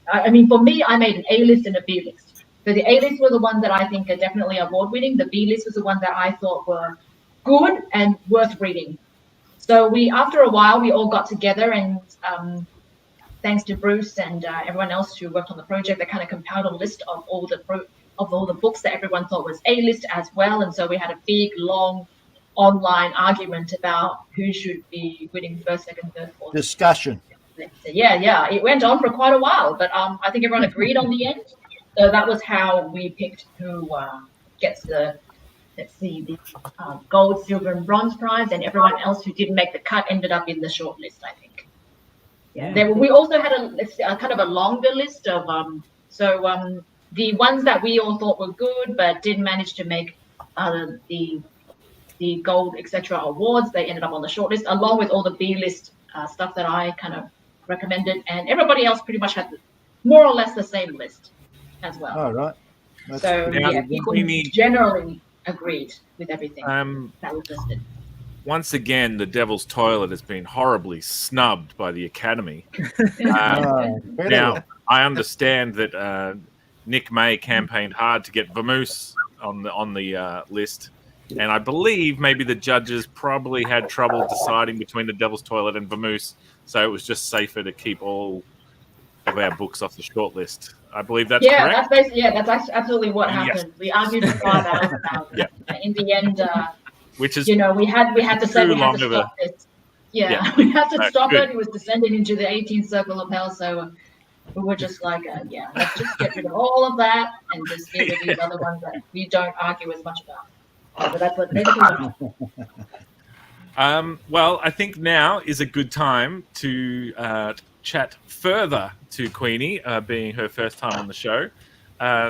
for me, I made an A list and a B list. So the A list were the ones that I think are definitely award winning. The B list was the ones that I thought were good and worth reading. So after a while, we all got together, and thanks to Bruce and everyone else who worked on the project, they kind of compiled a list of all the books that everyone thought was A list as well. And so we had a big, long online argument about who should be winning first, second, third, fourth. Discussion. Yeah. It went on for quite a while, but I think everyone agreed on the end. So that was how we picked who gets the gold, silver, and bronze prize, and everyone else who didn't make the cut ended up in the short list, I think. Yeah. We also had a kind of a longer list of the ones that we all thought were good but didn't manage to make the gold, etc. awards. They ended up on the short list, along with all the B list stuff that I kind of recommended, and everybody else pretty much had more or less the same list as well. All right. People generally agreed with everything that was listed. Once again, the Devil's Toilet has been horribly snubbed by the Academy. Now, I understand that Nick May campaigned hard to get Vamoose on the list, and I believe maybe the judges probably had trouble deciding between the Devil's Toilet and Vamoose, so it was just safer to keep all of our books off the shortlist. I believe that's yeah, correct. that's absolutely what happened. We argued for 5 hours about it. In the end, which is we had to say we had to stop this. Yeah, we had to stop good. it. It was descending into the 18th circle of hell. So we were just like, let's just get rid of all of that and just deal with these other ones that we don't argue as much about. So that's what basically. Well, I think now is a good time to chat further to Queenie, being her first time on the show.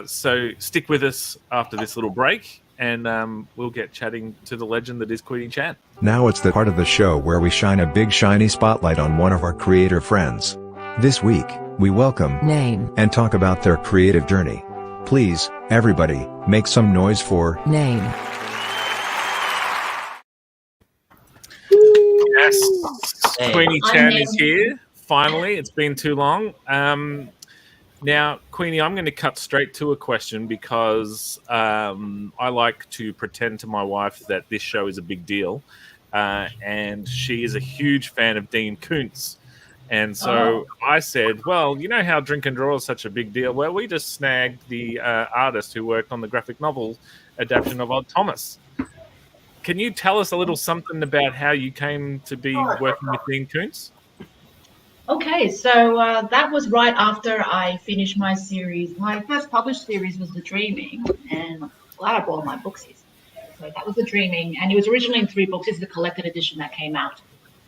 So stick with us after this little break, and we'll get chatting to the legend that is Queenie Chan. Now it's the part of the show where we shine a big shiny spotlight on one of our creator friends. This week, we welcome Name and talk about their creative journey. Please, everybody, make some noise for Name. Yes, Hey. Queenie Chan is here. Finally, it's been too long. Now, Queenie, I'm going to cut straight to a question because I like to pretend to my wife that this show is a big deal, and she is a huge fan of Dean Koontz. And so I said, well, you know how Drink and Draw is such a big deal? Well, we just snagged the artist who worked on the graphic novel adaptation of Odd Thomas. Can you tell us a little something about how you came to be working with Dean Koontz? Okay, so that was right after I finished my series. My first published series was The Dreaming, and glad I brought my books here. So that was The Dreaming, and it was originally in 3 books. This is the collected edition that came out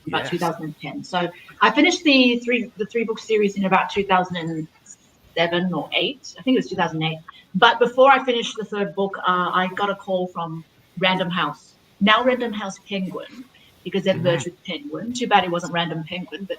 about 2010. So I finished the three book series in about 2007 or 8. I think it was 2008. But before I finished the 3rd book, I got a call from Random House, now Random House Penguin, because they've merged with Penguin. Too bad it wasn't Random Penguin, but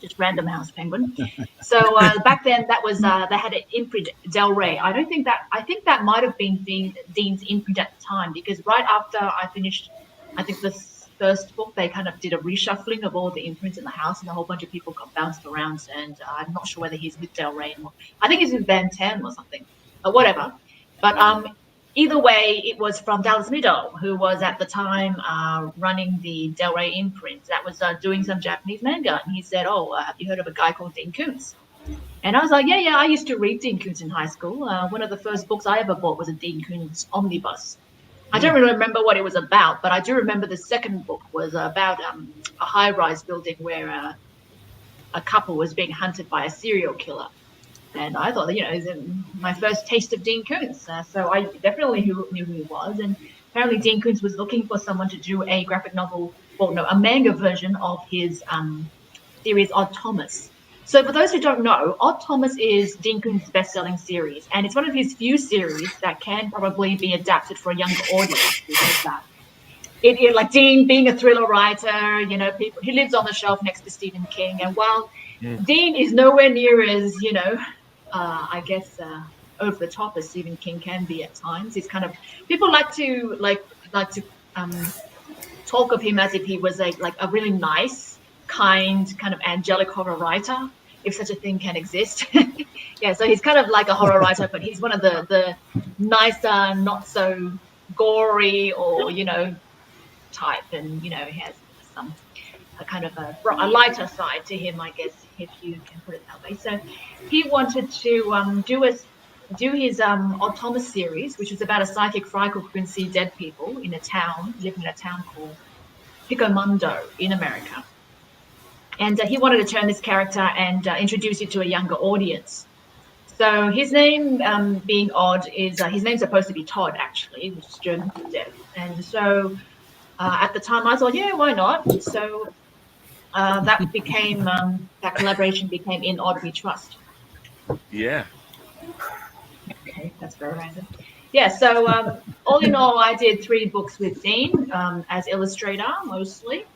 just Random House Penguin. So back then, that was they had an imprint, Del Rey. I think that might have been Dean's imprint at the time, because right after I finished, I think the first book, they kind of did a reshuffling of all the imprints in the house, and a whole bunch of people got bounced around. And I'm not sure whether he's with Del Rey or I think he's with Van Tam or something, or whatever. But either way, it was from Dallas Mido, who was at the time running the Del Rey imprint that was doing some Japanese manga. And he said, have you heard of a guy called Dean Koontz? And I was like, yeah, I used to read Dean Koontz in high school. One of the first books I ever bought was a Dean Koontz omnibus. I don't really remember what it was about, but I do remember the second book was about a high-rise building where a couple was being hunted by a serial killer. And I thought, it was my first taste of Dean Koontz. So I definitely knew who he was. And apparently Dean Koontz was looking for someone to do a graphic novel, a manga version of his series Odd Thomas. So for those who don't know, Odd Thomas is Dean Koontz's best-selling series. And it's one of his few series that can probably be adapted for a younger audience because that. It like Dean being a thriller writer, he lives on the shelf next to Stephen King. And while Dean is nowhere near as, I guess, over the top as Stephen King can be at times. He's kind of people like to talk of him as if he was a really nice, kind, kind of angelic horror writer, if such a thing can exist. Yeah, so he's kind of like a horror writer, but he's one of the nicer, not so gory or type, and he has a kind of a lighter side to him, I guess, if you can put it that way. So he wanted to do his Odd Thomas series, which was about a psychic friar who can see dead people living in a town called Picomundo in America. And he wanted to turn this character and introduce it to a younger audience. So his name, being odd, is his name's supposed to be Todd, actually, which is German for death. And so at the time, I thought, yeah, why not? So that became that collaboration became In Odd We Trust. Yeah. Okay, that's very random. Yeah, so all in all, I did 3 books with Dean as illustrator mostly.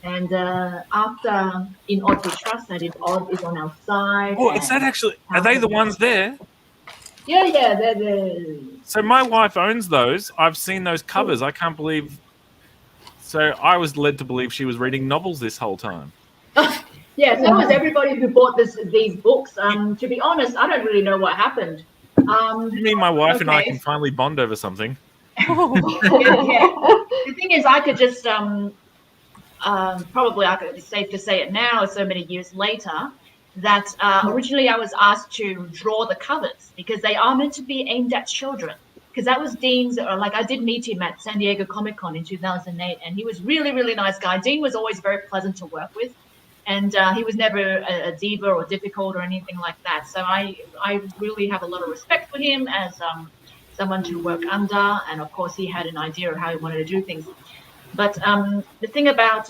And after In Odd We Trust, I did Odd Is On Our Side. Oh, is that actually, are they the ones there? Yeah, they're the... So my wife owns those. I've seen those covers. I can't believe... So I was led to believe she was reading novels this whole time. Yeah, so was everybody who bought these books. To be honest, I don't really know what happened. You mean my wife and I can finally bond over something? Yeah. The thing is, I could just... probably it's safe to say it now, so many years later, that originally I was asked to draw the covers because they are meant to be aimed at children. Because that was Dean's, like I did meet him at San Diego Comic Con in 2008, and he was really, really nice guy. Dean was always very pleasant to work with, and he was never a diva or difficult or anything like that. So I really have a lot of respect for him as someone to work under, and of course he had an idea of how he wanted to do things. But the thing about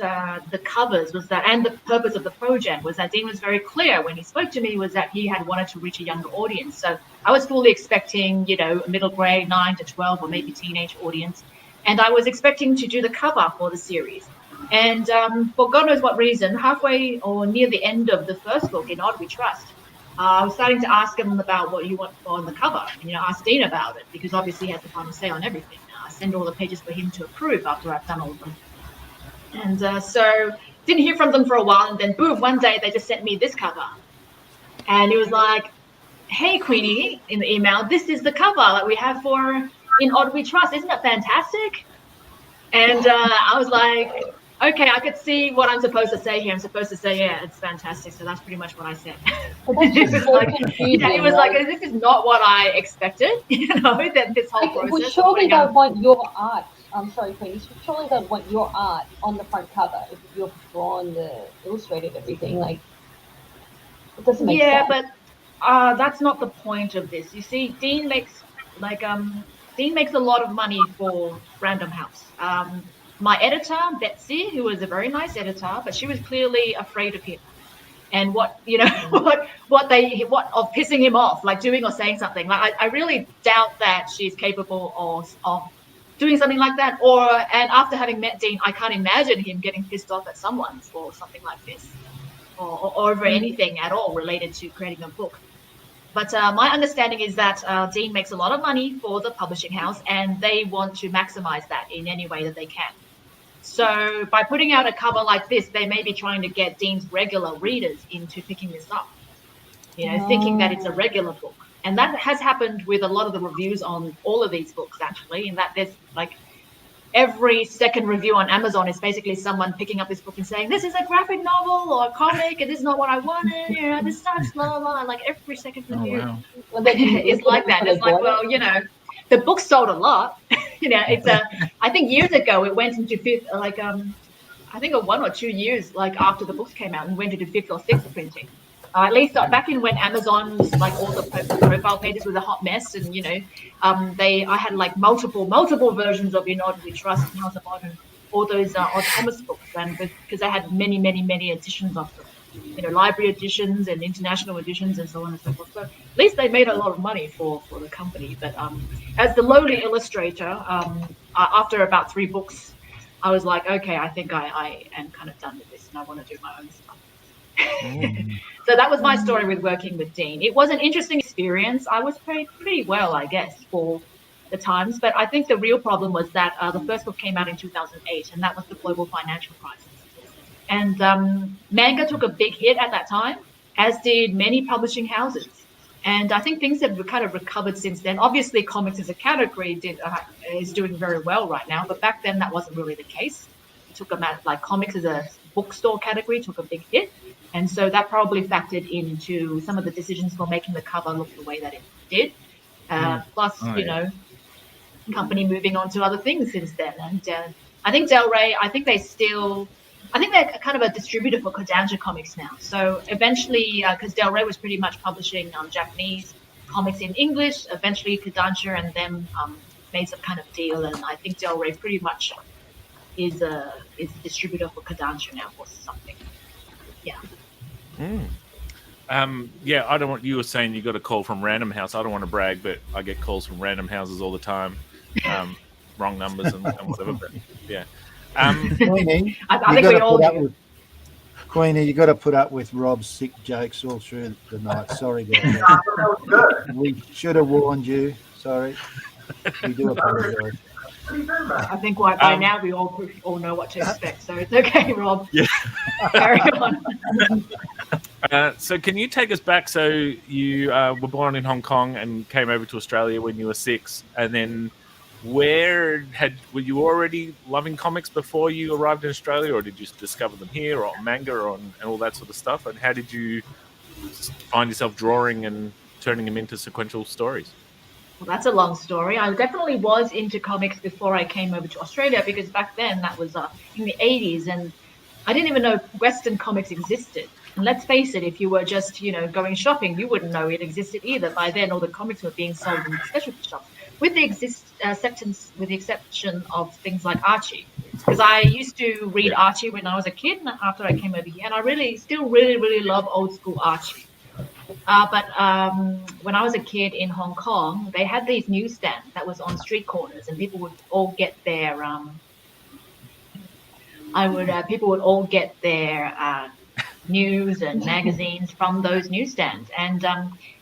the covers was that, and the purpose of the project was that Dean was very clear when he spoke to me, was that he had wanted to reach a younger audience. So I was fully expecting, you know, a middle grade, 9 to 12, or maybe teenage audience. And I was expecting to do the cover for the series. And for God knows what reason, halfway or near the end of the first book, In Odd We Trust, I was starting to ask him about what you want on the cover, and, you know, ask Dean about it, because obviously he has the final say on everything. I send all the pages for him to approve after I've done all of them. And so didn't hear from them for a while, and then boom, one day they just sent me this cover. And he was like, hey, Queenie, in the email, this is the cover that we have for In Odd We Trust. Isn't that fantastic? And I was like, okay, I could see what I'm supposed to say here. I'm supposed to say, yeah, it's fantastic. So that's pretty much what I said. It was like, yeah, it was like, this is not what I expected, you know, that this whole process. Well, surely they want your art. I'm sorry, Queenie. Surely they want your art on the front cover if you've drawn the illustrated everything. Like, it doesn't make sense. Yeah, but that's not the point of this. You see, Dean makes a lot of money for Random House. My editor, Betsy, who was a very nice editor, but she was clearly afraid of him. And what, you know, what of pissing him off, like doing or saying something. Like I really doubt that she's capable of doing something like that. And after having met Dean, I can't imagine him getting pissed off at someone for something like this, or over anything at all related to creating a book. But my understanding is that Dean makes a lot of money for the publishing house, and they want to maximize that in any way that they can. So by putting out a cover like this, they may be trying to get Dean's regular readers into picking this up, you know, thinking that it's a regular book. And that has happened with a lot of the reviews on all of these books, actually, in that there's like every second review on Amazon is basically someone picking up this book and saying, this is a graphic novel or a comic, and this is not what I wanted, you know, this sucks, blah, blah, blah. Like every second review is like that. It's like, well, you know, the book sold a lot. You know, it's I think years ago it went into fifth, like I think 1 or 2 years like after the books came out, and went into 5th or 6th printing. At least back in when Amazon's like all the profile pages was a hot mess, and you know, I had like multiple versions of In Odd We Trust and House of Odd and all those Odd Thomas books, and because I had many editions of them. You know, library editions and international editions and so on and so forth. So at least they made a lot of money for the company. But as the lowly illustrator, after about 3 books, I was like, okay, I think I am kind of done with this, and I want to do my own stuff. So that was my story with working with Dean. It was an interesting experience. I was paid pretty well, I guess, for the times. But I think the real problem was that the first book came out in 2008, and that was the global financial crisis. And manga took a big hit at that time, as did many publishing houses. And I think things have kind of recovered since then. Obviously, comics as a category is doing very well right now, but back then that wasn't really the case. It took like comics as a bookstore category took a big hit. And so that probably factored into some of the decisions for making the cover look the way that it did. Plus, you know, company moving on to other things since then. And I think Del Rey, they're kind of a distributor for Kodansha Comics now. So eventually, because Del Rey was pretty much publishing Japanese comics in English, eventually Kodansha and them made some kind of deal. And I think Del Rey pretty much is a distributor for Kodansha now or something. Yeah. Yeah, I don't want, you were saying you got a call from Random House. I don't want to brag, but I get calls from Random Houses all the time. Wrong numbers and whatever, but yeah. Queenie, I think we all do. Queenie, you got to put up with Rob's sick jokes all through the night. Sorry about that. We should have warned you. Sorry. We do apologize. I think by now we all know what to expect, so it's okay, Rob. Yeah. Carry on. So can you take us back? So you were born in Hong Kong and came over to Australia when you were 6, and then were you already loving comics before you arrived in Australia, or did you discover them here, or manga, and all that sort of stuff? And how did you just find yourself drawing and turning them into sequential stories? Well, that's a long story. I definitely was into comics before I came over to Australia, because back then that was in the 80s, and I didn't even know Western comics existed. And let's face it, if you were just, going shopping, you wouldn't know it existed either. By then, all the comics were being sold in specialty shops, with the exception of things like Archie. Because I used to read Archie when I was a kid, and after I came over here, and I still really love old school Archie. But when I was a kid in Hong Kong, they had these newsstands that was on street corners, and people would all get their news and magazines from those newsstands. And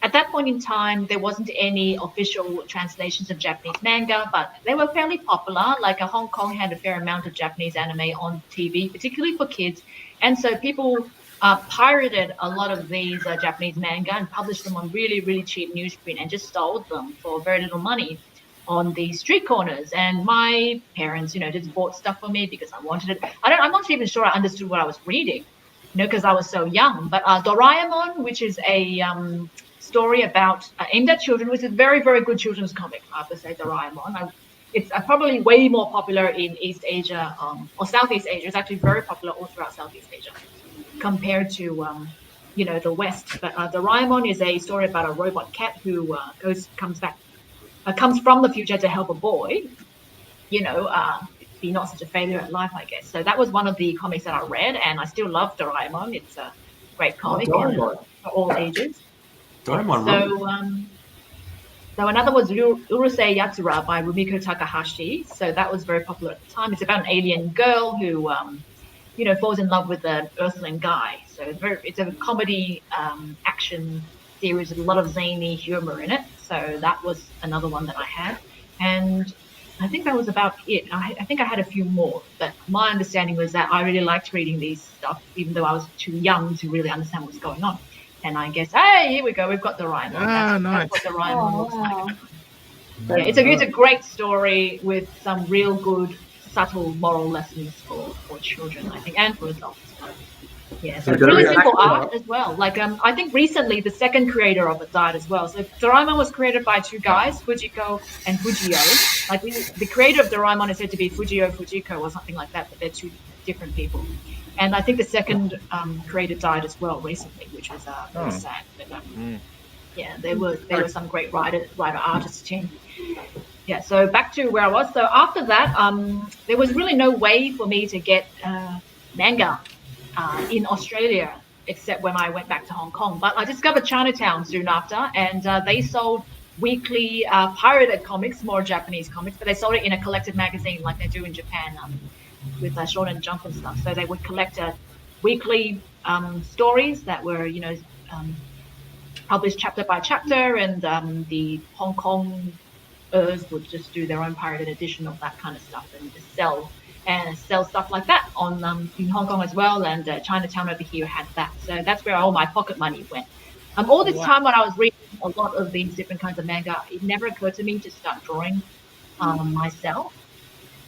at that point in time, there wasn't any official translations of Japanese manga, but they were fairly popular. Like Hong Kong had a fair amount of Japanese anime on TV, particularly for kids. And so people pirated a lot of these Japanese manga and published them on really cheap newsprint and just sold them for very little money on the street corners. And my parents, just bought stuff for me because I wanted it. I'm not even sure I understood what I was reading, because I was so young. But Doraemon, which is a story about aimed at children, which is a very good children's comic, I have to say. Doraemon. It's probably way more popular in East Asia or Southeast Asia. It's actually very popular all throughout Southeast Asia compared to the West. But Doraemon is a story about a robot cat who comes from the future to help a boy, be not such a failure at life, I guess. So that was one of the comics that I read, and I still love Doraemon. It's a great comic for all ages. Doraemon. So another was Urusei Yatsura by Rumiko Takahashi. So that was very popular at the time. It's about an alien girl who falls in love with an Earthling guy. So it's a comedy action series with a lot of zany humor in it. So that was another one that I had. And I think that was about it. I think I had a few more, but my understanding was that I really liked reading these stuff, even though I was too young to really understand what's going on. And I guess, hey, here we go. We've got Doraemon. Nice. That's what Doraemon looks like. Yeah, it's a great story with some real good, subtle moral lessons for children, I think, and for adults as well. Yeah, so it's really simple art as well. Like, I think recently the second creator of it died as well. So Doraemon was created by two guys, Fujiko and Fujio. Like, the creator of Doraemon is said to be Fujio Fujiko or something like that, but they're two different people. And I think the second creator died as well recently, which was very sad. But, yeah, there were some great writer-artist team. Yeah, so back to where I was. So after that, there was really no way for me to get manga in Australia, except when I went back to Hong Kong. But I discovered Chinatown soon after, and they sold weekly pirated comics, more Japanese comics, but they sold it in a collected magazine like they do in Japan with Shonen Jump and stuff. So they would collect weekly stories that were, published chapter by chapter, and the Hong Kongers would just do their own pirated edition of that kind of stuff and just sell stuff like that on in Hong Kong as well, and Chinatown over here had that. So that's where all my pocket money went. All this time when I was reading a lot of these different kinds of manga, it never occurred to me to start drawing myself.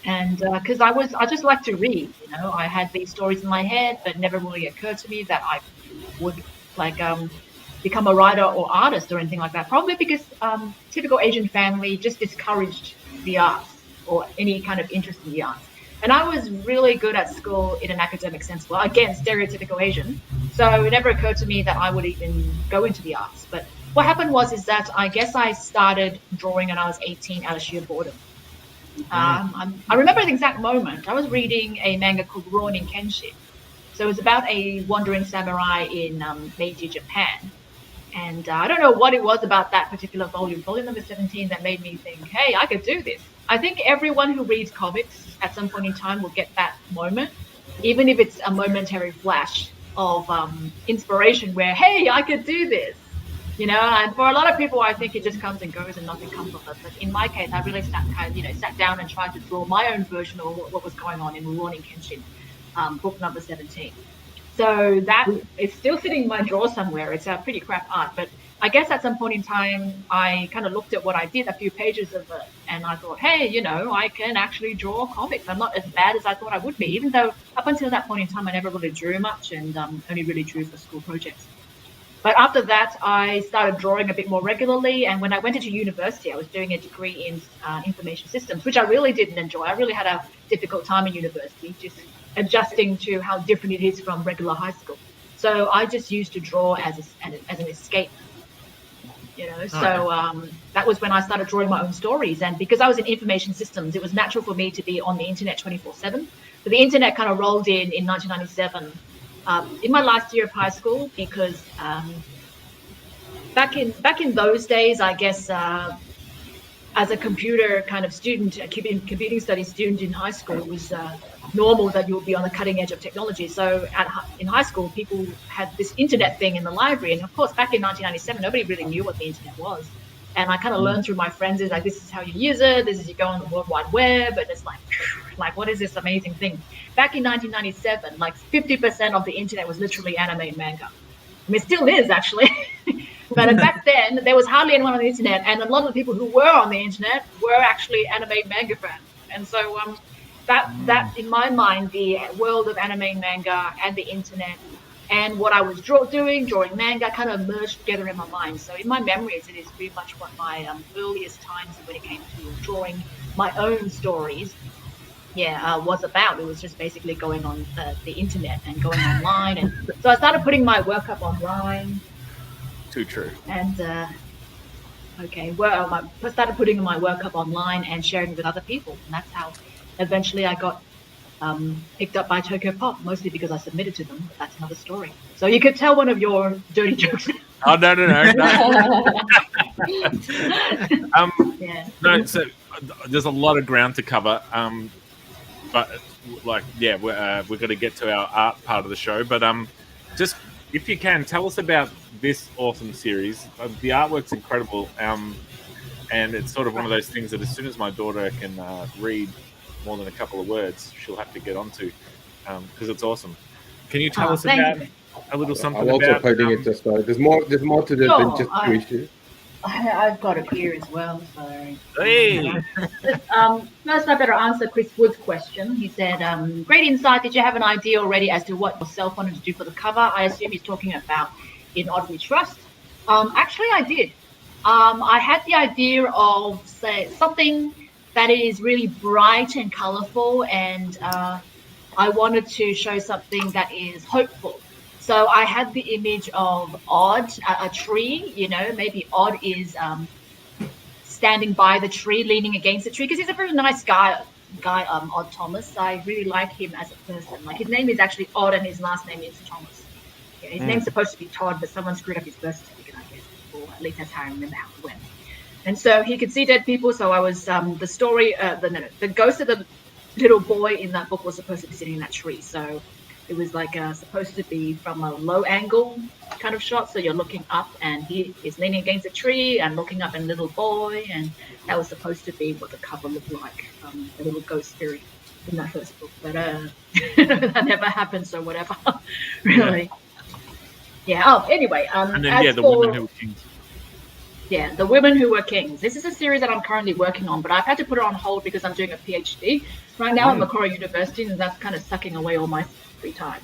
And because I just like to read, I had these stories in my head, but it never really occurred to me that I would become a writer or artist or anything like that. Probably because typical Asian family just discouraged the arts or any kind of interest in the arts. And I was really good at school in an academic sense. Well, again, stereotypical Asian. So it never occurred to me that I would even go into the arts. But what happened is that I guess I started drawing when I was 18 out of sheer boredom. I remember the exact moment. I was reading a manga called Rurouni Kenshin. So it was about a wandering samurai in Meiji, Japan. And I don't know what it was about that particular volume number 17, that made me think, hey, I could do this. I think everyone who reads comics at some point in time will get that moment, even if it's a momentary flash of inspiration where, hey, I could do this. And for a lot of people, I think it just comes and goes and nothing comes of it. But in my case, I really sat down and tried to draw my own version of what was going on in Rurouni Kenshin, book number 17. So that is still sitting in my drawer somewhere. It's a pretty crap art, but I guess at some point in time, I kind of looked at what I did, a few pages of it, and I thought, hey, I can actually draw comics. I'm not as bad as I thought I would be, even though up until that point in time, I never really drew much and only really drew for school projects. But after that, I started drawing a bit more regularly. And when I went into university, I was doing a degree in information systems, which I really didn't enjoy. I really had a difficult time in university, just adjusting to how different it is from regular high school. So I just used to draw as an escape, you know. So that was when I started drawing my own stories. And because I was in information systems, it was natural for me to be on the internet 24/7. But the internet kind of rolled in 1997. In my last year of high school, because back in those days, I guess as a computer kind of student, a computing studies student in high school, it was normal that you would be on the cutting edge of technology. So in high school, people had this internet thing in the library, and of course, back in 1997, nobody really knew what the internet was. And I kind of learned through my friends is like, this is how you use it. This is you go on the World Wide Web, and it's like what is this amazing thing? Back in 1997, like 50% of the internet was literally anime and manga. I mean, it still is actually. But back then, there was hardly anyone on the internet, and a lot of the people who were on the internet were actually anime and manga fans. And so that in my mind, the world of anime and manga and the internet and what I was drawing manga kind of merged together in my mind. So in my memories, it is pretty much what my earliest times when it came to drawing my own stories was about. It was just basically going on the internet and going online. And so I started putting my work up online. Too true. And I started putting my work up online and sharing it with other people. And that's how eventually I got picked up by Tokyo Pop, mostly because I submitted to them. But that's another story. So you could tell one of your dirty jokes. Oh, no. No, so there's a lot of ground to cover. But we're going to get to our art part of the show. But just if you can, tell us about this awesome series. The artwork's incredible, and it's sort of one of those things that as soon as my daughter can read more than a couple of words, she'll have to get onto, because it's awesome. Can you tell us about a little something I'm also about? putting it just there's more to it than just two issues. I've got it here as well. Sorry. Hey. First, I better answer Chris Wood's question. He said, "Great insight. Did you have an idea already as to what yourself wanted to do for the cover?" I assume he's talking about In Odd We Trust. Actually, I did. I had the idea of something that is really bright and colorful, and I wanted to show something that is hopeful. So I had the image of Odd, a tree, you know, maybe Odd is standing by the tree, leaning against the tree, because he's a very nice guy, Odd Thomas. I really like him as a person. Like, his name is actually Odd and his last name is Thomas. Yeah, his name's supposed to be Todd, but someone screwed up his birth certificate, I guess, or at least that's how I remember how it went. And so he could see dead people, so I was, the story, the ghost of the little boy in that book was supposed to be sitting in that tree, so it was like supposed to be from a low angle kind of shot. So you're looking up and he is leaning against a tree and looking up at a little boy. And that was supposed to be what the cover looked like, the little ghost spirit in that first book. But that never happened, so whatever, really. Yeah. Oh, anyway. And then, the women who were kings. Yeah, the women who were kings. This is a series that I'm currently working on, but I've had to put it on hold because I'm doing a PhD. Right now at Macquarie University, and that's kind of sucking away all my free time.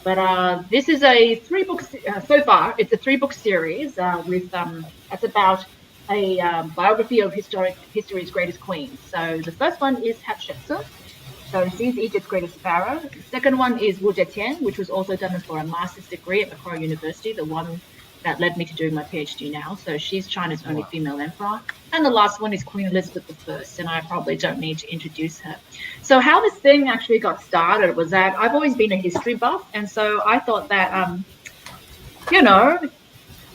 But this is a 3-book, so far, it's a 3-book series with, that's about a biography of history's greatest queens. So the first one is Hatshepsut. So she's Egypt's greatest pharaoh. The second one is Wu Zetian, which was also done for a master's degree at Macquarie University, the one that led me to doing my PhD now. So she's China's only female emperor. And the last one is Queen Elizabeth I, and I probably don't need to introduce her. So how this thing actually got started was that I've always been a history buff, and so I thought that,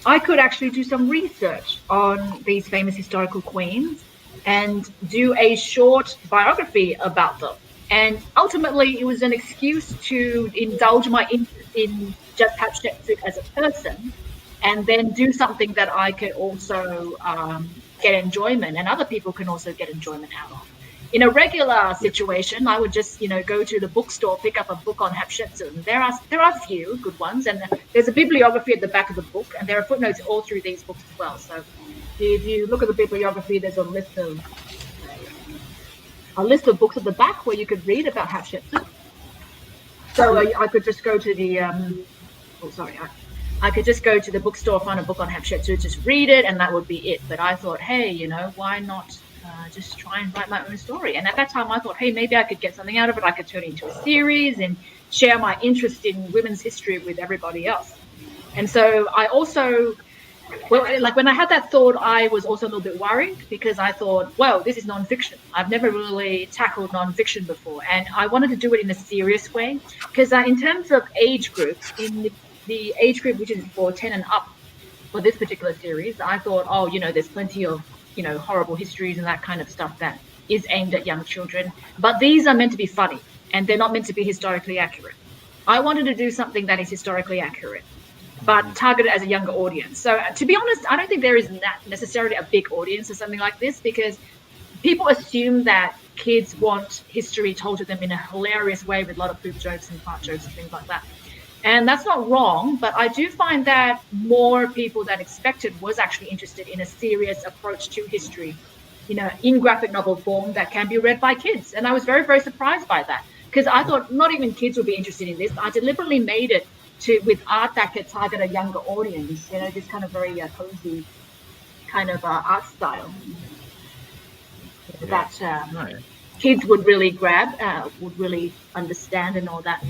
I could actually do some research on these famous historical queens and do a short biography about them. And ultimately, it was an excuse to indulge my interest in just Hatshepsut as a person, and then do something that I could also get enjoyment, and other people can also get enjoyment out of. In a regular situation, I would just, go to the bookstore, pick up a book on Hatshepsut, and there are a few good ones, and there's a bibliography at the back of the book, and there are footnotes all through these books as well. So if you look at the bibliography, there's a list of books at the back where you could read about Hatshepsut. So I could just go to the I could just go to the bookstore, find a book on Hatshepsut, just read it, and that would be it. But I thought, hey, why not just try and write my own story? And at that time, I thought, hey, maybe I could get something out of it. I could turn it into a series and share my interest in women's history with everybody else. And so I also, like when I had that thought, I was also a little bit worried because I thought, well, this is nonfiction. I've never really tackled nonfiction before. And I wanted to do it in a serious way because in terms of age groups, in the age group which is for 10 and up for this particular series, I thought, oh, there's plenty of, horrible histories and that kind of stuff that is aimed at young children. But these are meant to be funny and they're not meant to be historically accurate. I wanted to do something that is historically accurate, but targeted as a younger audience. So to be honest, I don't think there is necessarily a big audience for something like this because people assume that kids want history told to them in a hilarious way with a lot of poop jokes and fart jokes and things like that. And that's not wrong, but I do find that more people than expected was actually interested in a serious approach to history, in graphic novel form that can be read by kids. And I was very, very surprised by that because I thought not even kids would be interested in this. I deliberately made it with art that could target a younger audience, this kind of very cozy kind of art style that kids would really grab, would really understand and all that.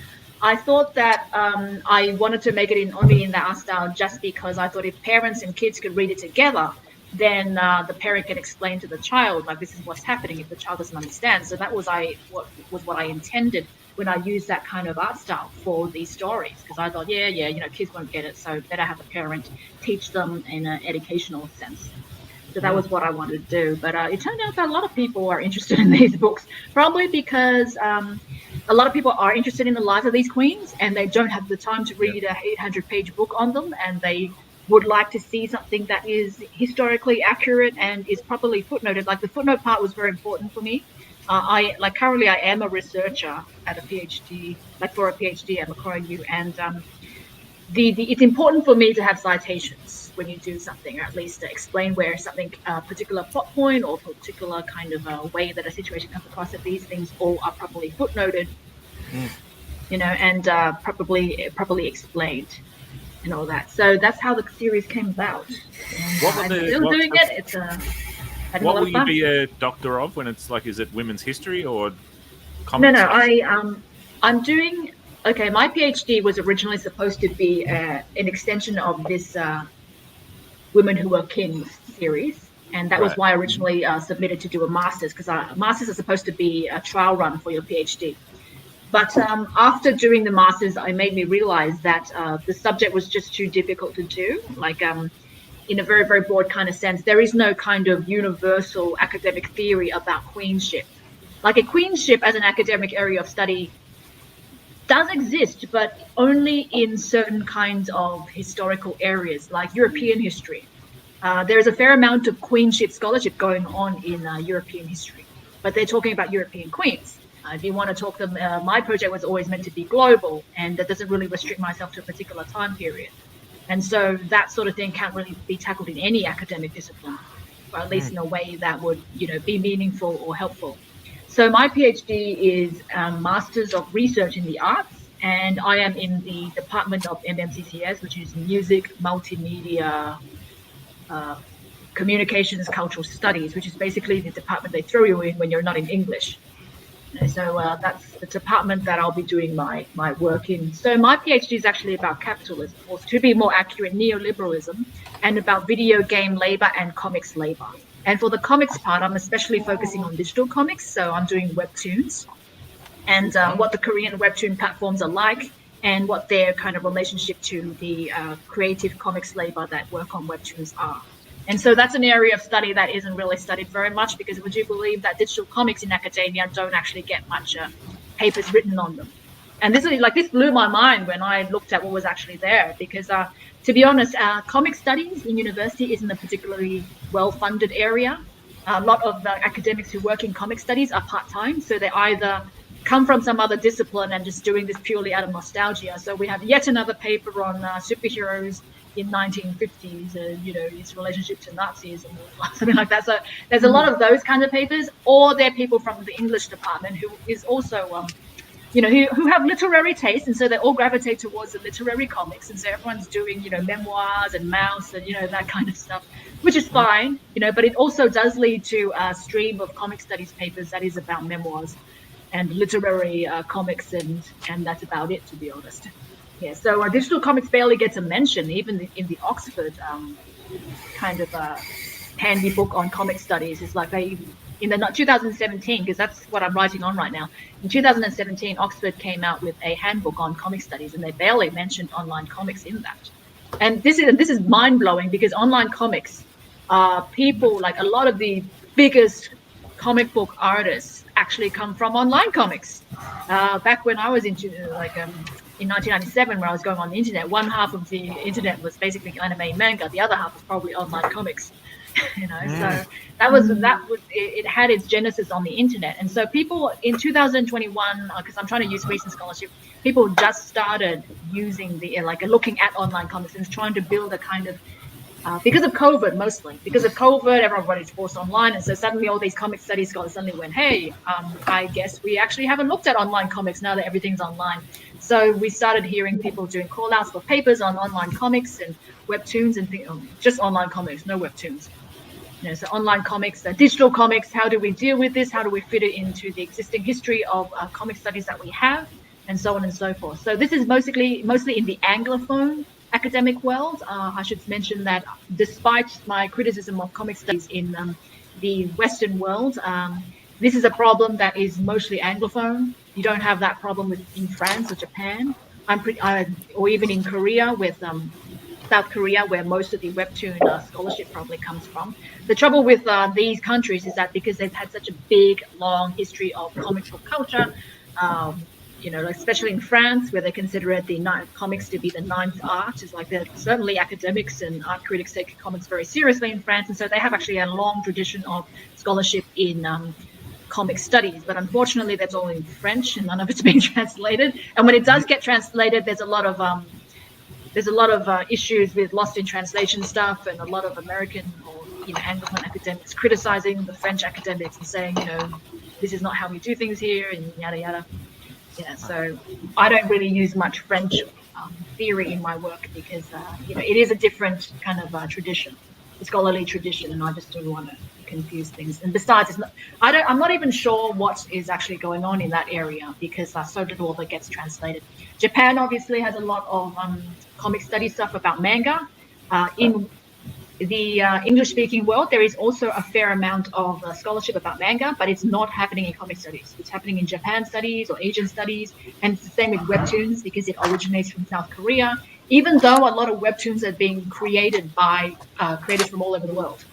I thought that I wanted to make it only in the art style just because I thought if parents and kids could read it together, then the parent can explain to the child, like, this is what's happening if the child doesn't understand. So that was what I intended when I used that kind of art style for these stories, because I thought, kids won't get it, so better have a parent teach them in an educational sense. So that was what I wanted to do. But it turned out that a lot of people are interested in these books, probably because a lot of people are interested in the lives of these queens and they don't have the time to read a 800-page book on them, and they would like to see something that is historically accurate and is properly footnoted. Like the footnote part was very important for me. Currently I am a researcher at a PhD, for a PhD at Macquarie U, and it's important for me to have citations when you do something, or at least to explain where something, a particular plot point or particular kind of a way that a situation comes across, that these things all are properly footnoted, and properly explained and all that. So that's how the series came about. And I'm still doing it. It's what will you be a doctor of when it's is it women's history or comics? No, I'm doing. Okay, my PhD was originally supposed to be an extension of this Women Who Were Kings series, and that was why I originally submitted to do a master's, because masters are supposed to be a trial run for your PhD. But after doing the master's, it made me realize that the subject was just too difficult to do. In a very, very broad kind of sense, there is no kind of universal academic theory about queenship. Like a queenship as an academic area of study does exist, but only in certain kinds of historical areas, like European history. There's a fair amount of queenship scholarship going on in European history, but they're talking about European queens. If you want to talk to them, my project was always meant to be global, and that doesn't really restrict myself to a particular time period. And so that sort of thing can't really be tackled in any academic discipline, or at least in a way that would, be meaningful or helpful. So my PhD is Masters of Research in the Arts, and I am in the department of MMCCS, which is Music, Multimedia, Communications, Cultural Studies, which is basically the department they throw you in when you're not in English. So that's the department that I'll be doing my work in. So my PhD is actually about capitalism, or to be more accurate, neoliberalism, and about video game labor and comics labor. And for the comics part, I'm especially focusing on digital comics. So I'm doing webtoons and what the Korean webtoon platforms are like, and what their kind of relationship to the creative comics labor that work on webtoons are. And so that's an area of study that isn't really studied very much, because would you believe that digital comics in academia don't actually get much papers written on them? And this blew my mind when I looked at what was actually there, because to be honest, comic studies in university isn't a particularly well-funded area. A lot of the academics who work in comic studies are part-time, so they either come from some other discipline and just doing this purely out of nostalgia. So we have yet another paper on superheroes in 1950s and its relationship to Nazism or something like that. So there's a lot of those kind of papers, or they're people from the English department who is also who have literary taste, and so they all gravitate towards the literary comics, and so everyone's doing memoirs and mouse and that kind of stuff, which is fine, but it also does lead to a stream of comic studies papers that is about memoirs and literary comics, and that's about it, to be honest. Yeah, so digital comics barely gets a mention, even in the Oxford kind of handy book on comic studies. It's like in the 2017, because that's what I'm writing on right now. In 2017, Oxford came out with a handbook on comic studies, and they barely mentioned online comics in that. And this is mind blowing, because online comics, people like a lot of the biggest comic book artists actually come from online comics. Back when I was into in 1997, when I was going on the internet, one half of the internet was basically anime and manga, the other half was probably online comics. So it had its genesis on the internet. And so people in 2021, because I'm trying to use recent scholarship, people just started using looking at online comics and trying to build a kind of because of COVID, mostly because of COVID, everybody's forced online, and so suddenly all these comic studies scholars suddenly went, hey, I guess we actually haven't looked at online comics now that everything's online. So we started hearing people doing call outs for papers on online comics and webtoons and just online comics, no webtoons. So online comics, digital comics, how do we deal with this? How do we fit it into the existing history of comic studies that we have, and so on and so forth. So this is mostly in the Anglophone academic world. I should mention that despite my criticism of comic studies in the Western world, this is a problem that is mostly Anglophone. You don't have that problem in France or Japan, or even in Korea with South Korea, where most of the webtoon scholarship probably comes from. The trouble with these countries is that because they've had such a big, long history of comic book culture, especially in France, where they consider it comics to be the ninth art, is like certainly academics and art critics take comics very seriously in France, and so they have actually a long tradition of scholarship in comic studies. But unfortunately, that's all in French, and none of it's being translated. And when it does get translated, there's a lot of issues with lost in translation stuff, and a lot of American or Anglophone academics criticizing the French academics and saying, this is not how we do things here, and yada yada. Yeah, so I don't really use much French theory in my work because it is a different kind of tradition, a scholarly tradition, and I just don't want to confuse things. And besides, I'm not even sure what is actually going on in that area because so little of it gets translated. Japan obviously has a lot of comic study stuff about manga. In the English-speaking world, there is also a fair amount of scholarship about manga, but it's not happening in comic studies. It's happening in Japan studies or Asian studies, and it's the same with webtoons because it originates from South Korea, even though a lot of webtoons are being created by creators from all over the world.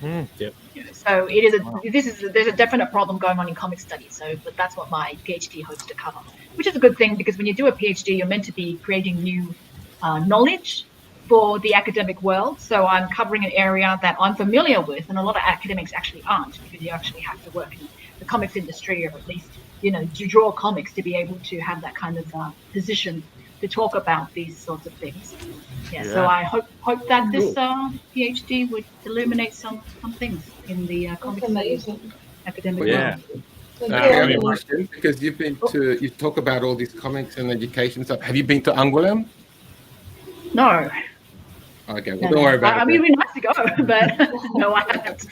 Yep. So there's a definite problem going on in comic studies. But that's what my PhD hopes to cover, which is a good thing because when you do a PhD, you're meant to be creating new knowledge for the academic world. So I'm covering an area that I'm familiar with, and a lot of academics actually aren't, because you actually have to work in the comics industry, or at least, to draw comics to be able to have that kind of position to talk about these sorts of things. Yeah. So I hope that this PhD would illuminate some things in the comics academic world. I have a question, because you talk about all these comics and education stuff. Have you been to Angoulême? No. Okay, well, don't worry about it. I mean, it'd be nice to go, but no, I haven't.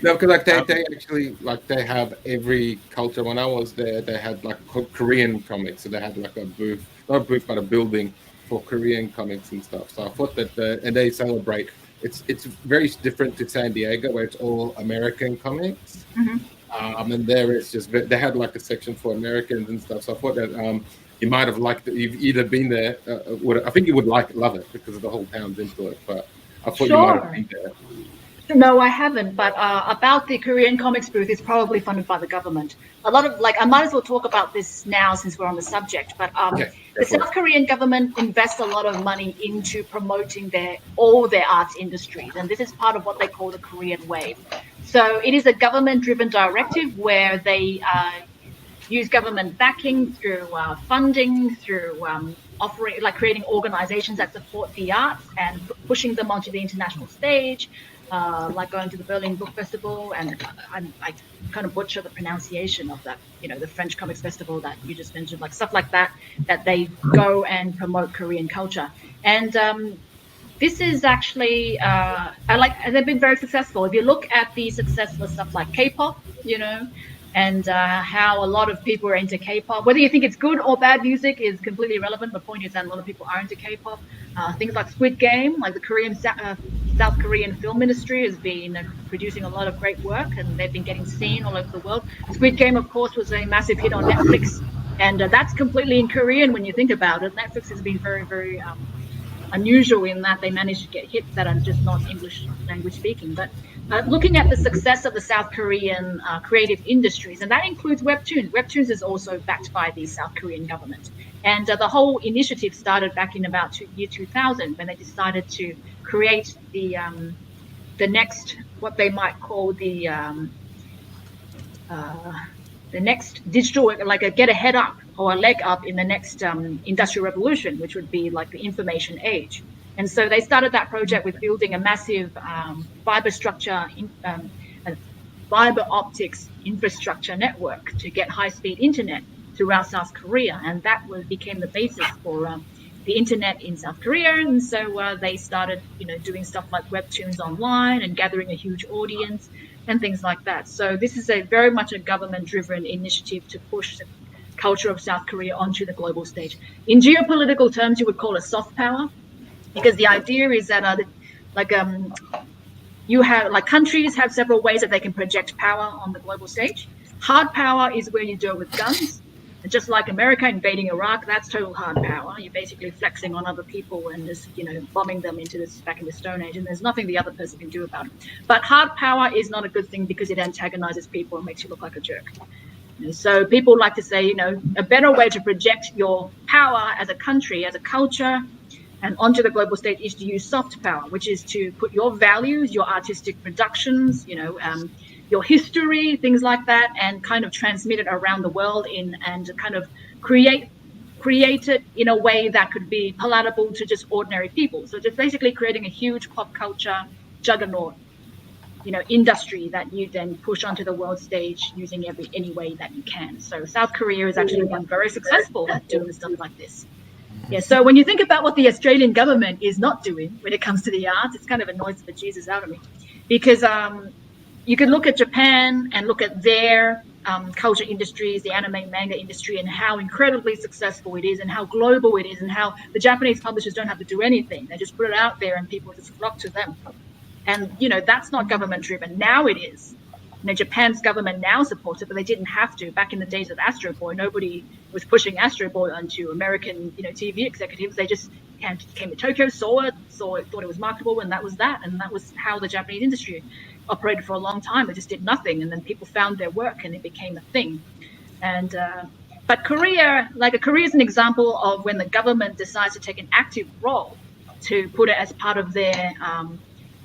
No, because they actually they have every culture. When I was there, they had Korean comics, so they had a booth, not a booth, but a building for Korean comics and stuff. So I thought that and they celebrate. It's very different to San Diego, where it's all American comics. Mm-hmm. And there it's just they had a section for Americans and stuff. So I thought that you might have liked it. You've either been there. I think you would love it because of the whole town's into it. But I thought you might have been there. No, I haven't. But about the Korean comics booth, it's probably funded by the government. A lot of I might as well talk about this now since we're on the subject. But the South Korean government invests a lot of money into promoting all their arts industries, and this is part of what they call the Korean Wave. So it is a government-driven directive where they use government backing through funding, through offering, creating organizations that support the arts and pushing them onto the international stage, like going to the Berlin Book Festival, and I kind of butcher the pronunciation of that, the French Comics Festival that you just mentioned, like stuff like that they go and promote Korean culture. And this is actually, they've been very successful. If you look at the success for stuff like K-pop, and how a lot of people are into K-pop. Whether you think it's good or bad music is completely irrelevant. The point is that a lot of people are into K-pop. Things like Squid Game, like the South Korean film industry has been producing a lot of great work, and they've been getting seen all over the world. Squid Game, of course, was a massive hit on Netflix, and that's completely in Korean when you think about it. Netflix has been very, very unusual in that they manage to get hits that are just not English language speaking. But looking at the success of the South Korean creative industries, and that includes Webtoons. Webtoons is also backed by the South Korean government. And the whole initiative started back in about year 2000 when they decided to create the next, what they might call the next digital, like get a head up or a leg up in the next industrial revolution, which would be like the information age. And so they started that project with building a massive fiber optics infrastructure network to get high-speed internet throughout South Korea. And that became the basis for the internet in South Korea. And so they started, doing stuff like Webtoons online and gathering a huge audience and things like that. So this is very much a government-driven initiative to push the culture of South Korea onto the global stage. In geopolitical terms, you would call it soft power, because the idea is that you have countries have several ways that they can project power on the global stage. Hard power is where you do it with guns. And just like America invading Iraq, that's total hard power. You're basically flexing on other people and just, bombing them back in the Stone Age, and there's nothing the other person can do about it. But hard power is not a good thing because it antagonizes people and makes you look like a jerk. So people like to say, a better way to project your power as a country, as a culture, and onto the global stage is to use soft power, which is to put your values, your artistic productions, your history, things like that, and kind of transmit it around the world and kind of create it in a way that could be palatable to just ordinary people. So just basically creating a huge pop culture juggernaut, industry that you then push onto the world stage using any way that you can. So South Korea has actually been very successful at doing stuff like this. Yeah, so when you think about what the Australian government is not doing when it comes to the arts, it's kind of annoys the bejesus out of me, because you can look at Japan and look at their culture industries, the anime manga industry, and how incredibly successful it is and how global it is and how the Japanese publishers don't have to do anything. They just put it out there and people just flock to them. And, that's not government driven. Now it is. Japan's government now supports it, but they didn't have to. Back in the days of Astro Boy, nobody was pushing Astro Boy onto American, TV executives. They just came to Tokyo, saw it, thought it was marketable, and that was that. And that was how the Japanese industry operated for a long time. They just did nothing, and then people found their work, and it became a thing. And but Korea is an example of when the government decides to take an active role to put it as part of their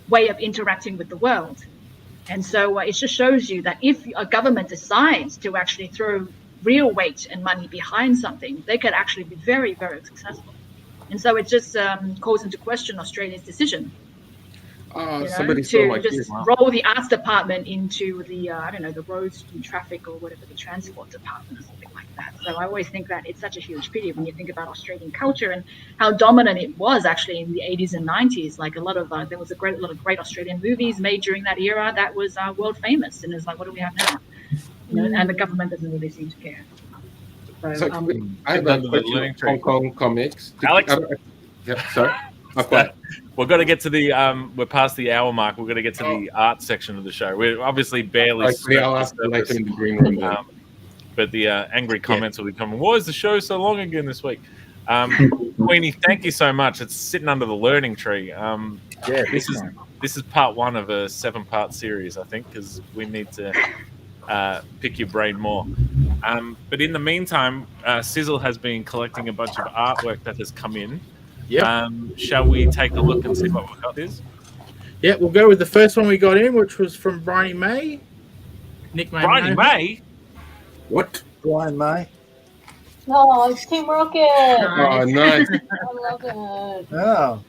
way of interacting with the world. And so it just shows you that if a government decides to actually throw real weight and money behind something, they could actually be very, very successful. And so it just calls into question Australia's decision to just roll the arts department into the, the roads and traffic or whatever, the transport department or something like that. So I always think that it's such a huge pity when you think about Australian culture and how dominant it was actually in the 80s and 90s. Like there was a lot of great Australian movies made during that era that was world famous. And it's like, what do we have now? And the government doesn't really seem to care. So I have a question. Hong Kong ComX. Alex? Sorry. We've got to get to the we're past the hour mark. We've got to get to the art section of the show. We're obviously barely but the angry comments will be coming. Why is the show so long again this week? Queenie, thank you so much. It's sitting under the learning tree. This is part one of a 7-part series, I think, because we need to pick your brain more. But in the meantime, Sizzle has been collecting a bunch of artwork that has come in. Yeah. Shall we take a look and see what we got is? Yeah, we'll go with the first one we got in, which was from Bryony May. Bryony May? What? Brian May. Oh, it's Team Rocket. Oh, nice. I love it. Oh.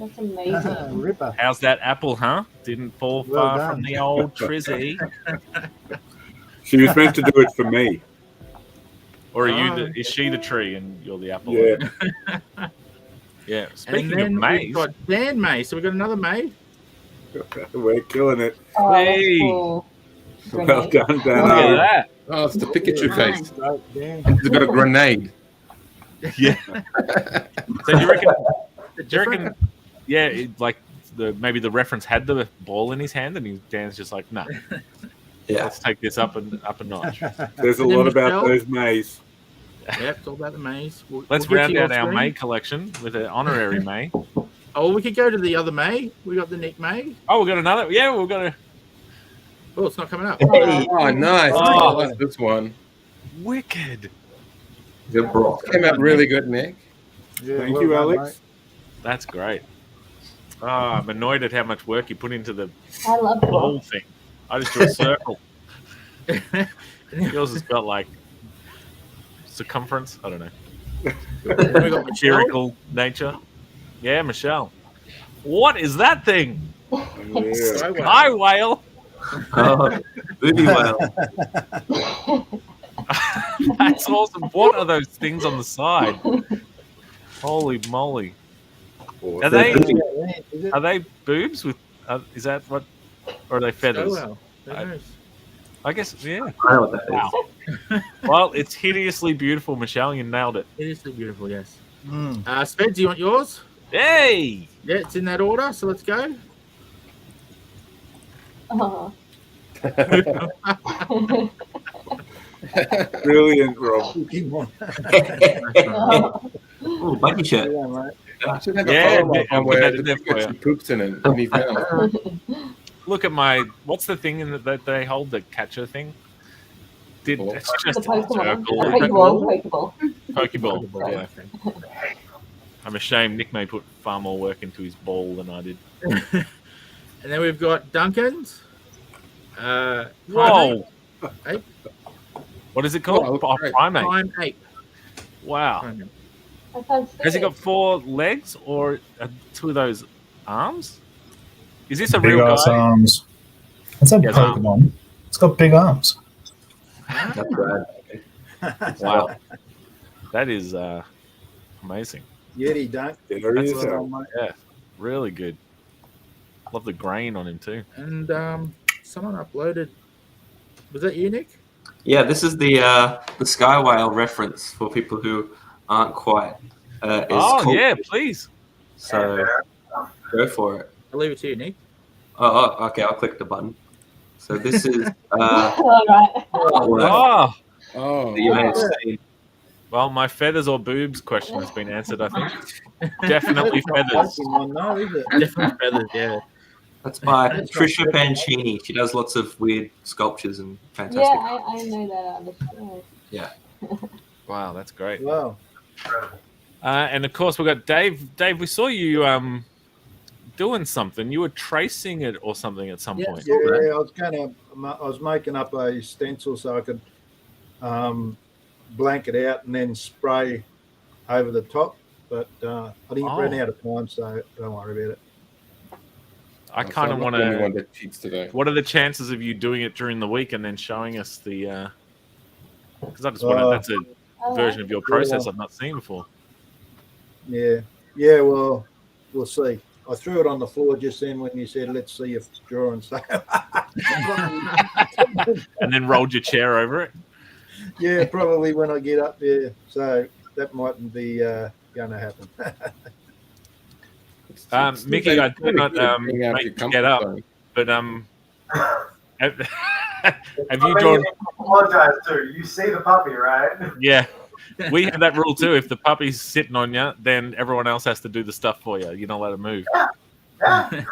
That's amazing. Ripper. How's that apple, huh? Didn't fall Well far done. from the old Trizzy. She was meant to do it for me. Or are you is she the tree and you're the apple? Yeah. Yeah. And Speaking of then maize, we've got Dan May. So we've got another May. We're killing it. Oh, that's Hey. cool. Well Grenade. done, look at Dan. that. Oh, it's the Pikachu face. Right, yeah. He's got a grenade. Yeah. So do you reckon? Yeah, like maybe the reference had the ball in his hand, and Dan's just like, nah. Yeah. Let's take this up a notch. There's a And then lot about Michelle? those Mays. Yep, it's all about the maze. Let's get round to your out our screen. May collection with an honorary May. Oh, we could go to the other May. We got the Nick May. Oh, we got another. Yeah, we've got a Oh, it's not coming up. Hey, Oh, nice. Oh. I like this one. wicked. good bro. Came out really good, Nick. Yeah, Thank well you, done, Alex. That's great. Oh, I'm annoyed at how much work you put into the I love ball it. thing. I just drew a circle. Yours has got like circumference. I don't know. We got Michelle. Spherical nature. Yeah, Michelle. What is that thing? Yeah. Sky whale. Oh, booby whale. That's awesome. What are those things on the side? Holy moly! Are they boobs with? Is that what? Or are they feathers? Oh, well. Who knows? I guess. Yeah. I know what that is. Wow. Well, it's hideously beautiful, Michelle. You nailed it. It is so beautiful, yes. Mm. Sped, do you want yours? Hey! Yeah, it's in that order, so let's go. Oh. Brilliant, Rob. Ooh, buggy shirt. Yeah, mate. I should have a Yeah, photo yeah, of I'll one put where that in there the for you. Pikachu poops in it in his mouth. Look at my. What's the thing that they hold? The catcher thing. Oh. It's just The Pokemon. circle. Pokeball. Pokeball. Yeah. I'm ashamed. Nick May put far more work into his ball than I did. And then we've got Duncan's. Whoa! Ape. What is it called? Oh, Oh, primate. Prime Ape. Wow. Prime Ape. I can't see Has he it. got 4 legs or 2 of those arms? Is this a Big real ass guy? arms. It's a Yes, Pokemon. It's got big arms. That's rad. Wow. That is amazing. Yeti dunk. There he is. Well done, mate. Yeah. Really good. Love the grain on him too. And someone uploaded. Was that you, Nick? Yeah, this is the Sky Whale reference for people who aren't quite. Yeah, please. So go for it. I'll leave it to you, Nick. Oh, okay. I'll click the button. So this is All right. Oh, Oh, that you may have seen. well, my feathers or boobs question has been answered, I think. Definitely feathers. Pokemon, no, is it? Different feathers, yeah. That's by That's Patricia not good. Pancini. She does lots of weird sculptures and fantastic. Yeah, I know that artist. Yeah. Wow, that's great. Wow. And of course, we've got Dave. Dave, we saw you doing something. You were tracing it or something at some point. Yeah, I was making up a stencil so I could blank it out and then spray over the top. But I didn't run out of time, so don't worry about it. I kind of want anyone to. that cheats today. What are the chances of you doing it during the week and then showing us the? Because I just want to. That's a version of your process I've not seen before. Yeah. Yeah, well, we'll see. I threw it on the floor just then when you said, let's see if it's drawing. So And then rolled your chair over it. yeah, probably when I get up there. So that mightn't be going to happen. Mickey, I do not Bring out make your you comfort get up, zone. but have you drawn? Apologize too. You see the puppy, right? Yeah, we have that rule too. If the puppy's sitting on you, then everyone else has to do the stuff for you. You don't let it move. Yeah.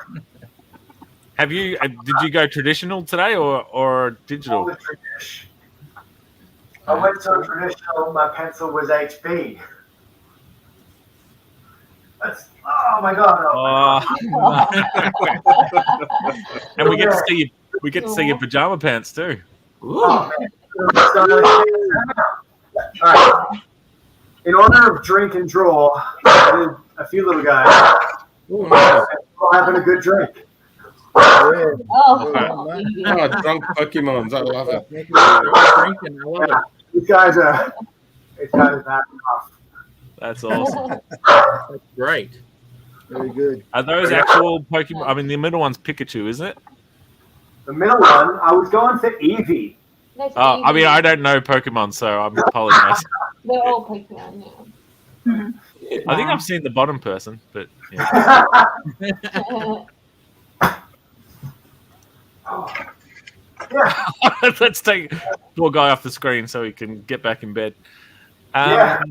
Have you? Did you go traditional today or digital? All the tradition. I went to a traditional. My pencil was HB. That's, oh my god! And we get to see you. We get to see your pajama pants too. Oh, man. All right. In honor of drink and draw, I did a few little guys. Having a good drink. Yeah. Drunk Pokemons. I love it. Drinking, I love it. You guys are. It's kind of bad enough. That's awesome. That's great. Very good. Are those actual Pokemon? I mean, the middle one's Pikachu, isn't it? The middle one, I was going for Eevee. That's Oh, I mean, Eevee. I don't know Pokemon, so I'm apologizing. They're all Pokemon, yeah. I think I've seen the bottom person, but yeah. Let's take poor guy off the screen so he can get back in bed. Yeah,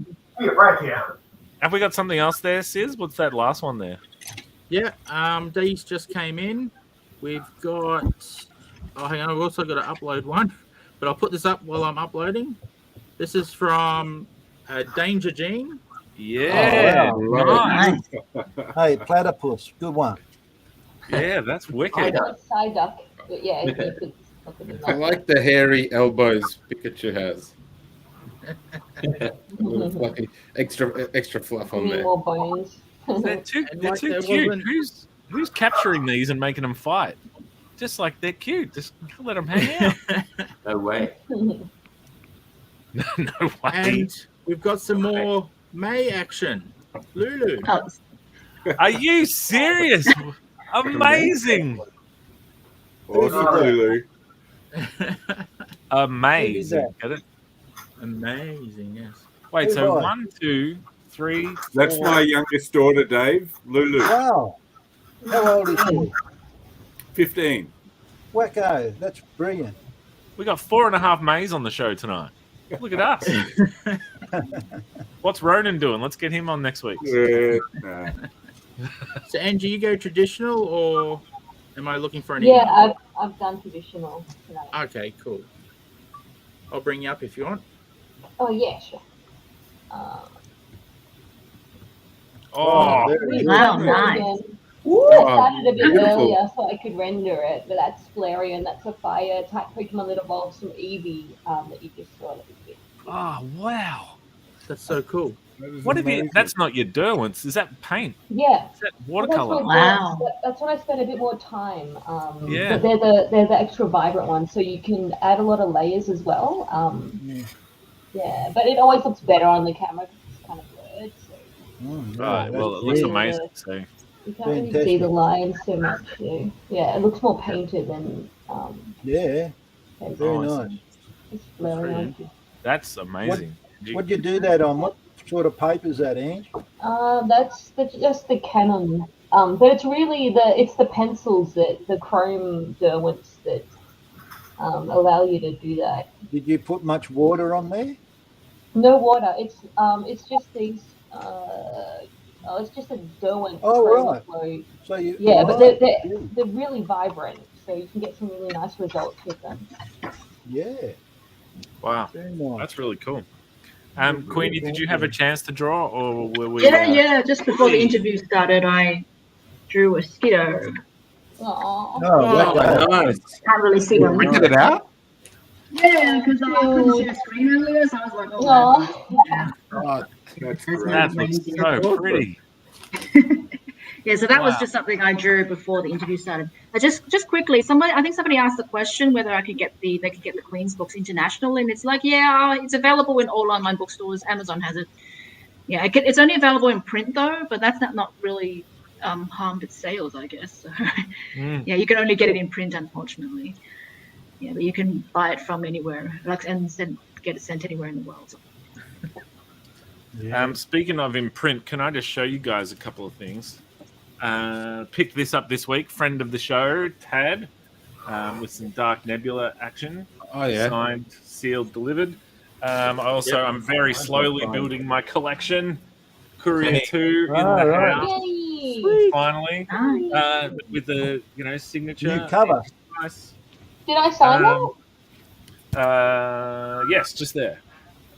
right here. Have we got something else there, Sis? What's that last one there? Yeah, these just came in. We've got. Oh, hang on. I've also got to upload one, but I'll put this up while I'm uploading. This is from Danger Gene. Yeah, Oh, wow. nice. Hey, platypus, good one. Yeah, that's wicked. Psyduck. But yeah, if you could look at it I like the hairy elbows Pikachu has. A little fluffy, extra fluff on there. more bones. They're too cute. Who's capturing these and making them fight? Just like they're cute. Just let them hang out. No way. No way. And we've got some more May action. Lulu. Are you serious? Amazing. Awesome, Lulu. Amazing. Get it? Amazing, yes. Wait, so Goodbye. 1, 2, 3. That's 4. my youngest daughter, Dave. Lulu. Wow. How old is she? 15. Wacko, that's brilliant. We got 4.5 Mays on the show tonight. Look at us. What's Ronan doing? Let's get him on next week. Nah. So, Angie, you go traditional, or am I looking for an Yeah, email? I've done traditional tonight. Okay, cool. I'll bring you up if you want. Oh yeah, sure. Oh, very Wow, good. nice. I started a bit beautiful. earlier so I could render it, but that's Flareon. That's a fire type Pokemon that evolves from Eevee that you just saw. oh, wow. That's so cool. What have you? That's not your Derwents. Is that paint? Yeah. Is that Well, watercolor? That's when I spent a bit more time. Yeah. But they're the extra vibrant ones, so you can add a lot of layers as well. Yeah, but it always looks better on the camera because it's kind of blurred. So Right. Well, it looks amazing. So you can't really see the lines so much. Yeah, it looks more painted than. Yeah, very nice. It's Flareon. that's amazing. What'd you do that on? What sort of paper is that, Ange? That's just the Canon. But it's really the pencils that the chrome Derwents that allow you to do that. Did you put much water on there? No water. It's just these. It's just a Derwent. Oh, chrome right. flow. So you But they're really vibrant, so you can get some really nice results with them. Yeah. Wow, Very nice. that's really cool. Queenie, did you have a chance to draw, or were we? Yeah. Just before the interview started, I drew a Skiddo. Aww. Oh, Nice. Can't really see them. Printed it out? Yeah, because I couldn't share screen earlier, so I was like, oh, yeah. Oh, That's That great. looks so pretty. Yeah, so that was Wow. just something I drew before the interview started. Just quickly, I think somebody asked the question whether they could get the Queen's books international, and it's like, yeah, it's available in all online bookstores. Amazon has it. Yeah, it's only available in print though, but that's not really harmed its sales, I guess. So, yeah, you can only get it in print, unfortunately. Yeah, but you can buy it from anywhere, get it sent anywhere in the world. Speaking of in print, can I just show you guys a couple of things? Picked this up this week. Friend of the show, Tad, with some Dark Nebula action. Oh yeah. Signed, sealed, delivered. I'm very slowly building my collection. Courier 2 in the house. Yay! Finally. With the signature. New cover. Nice. Did I sign Yes, just there. that?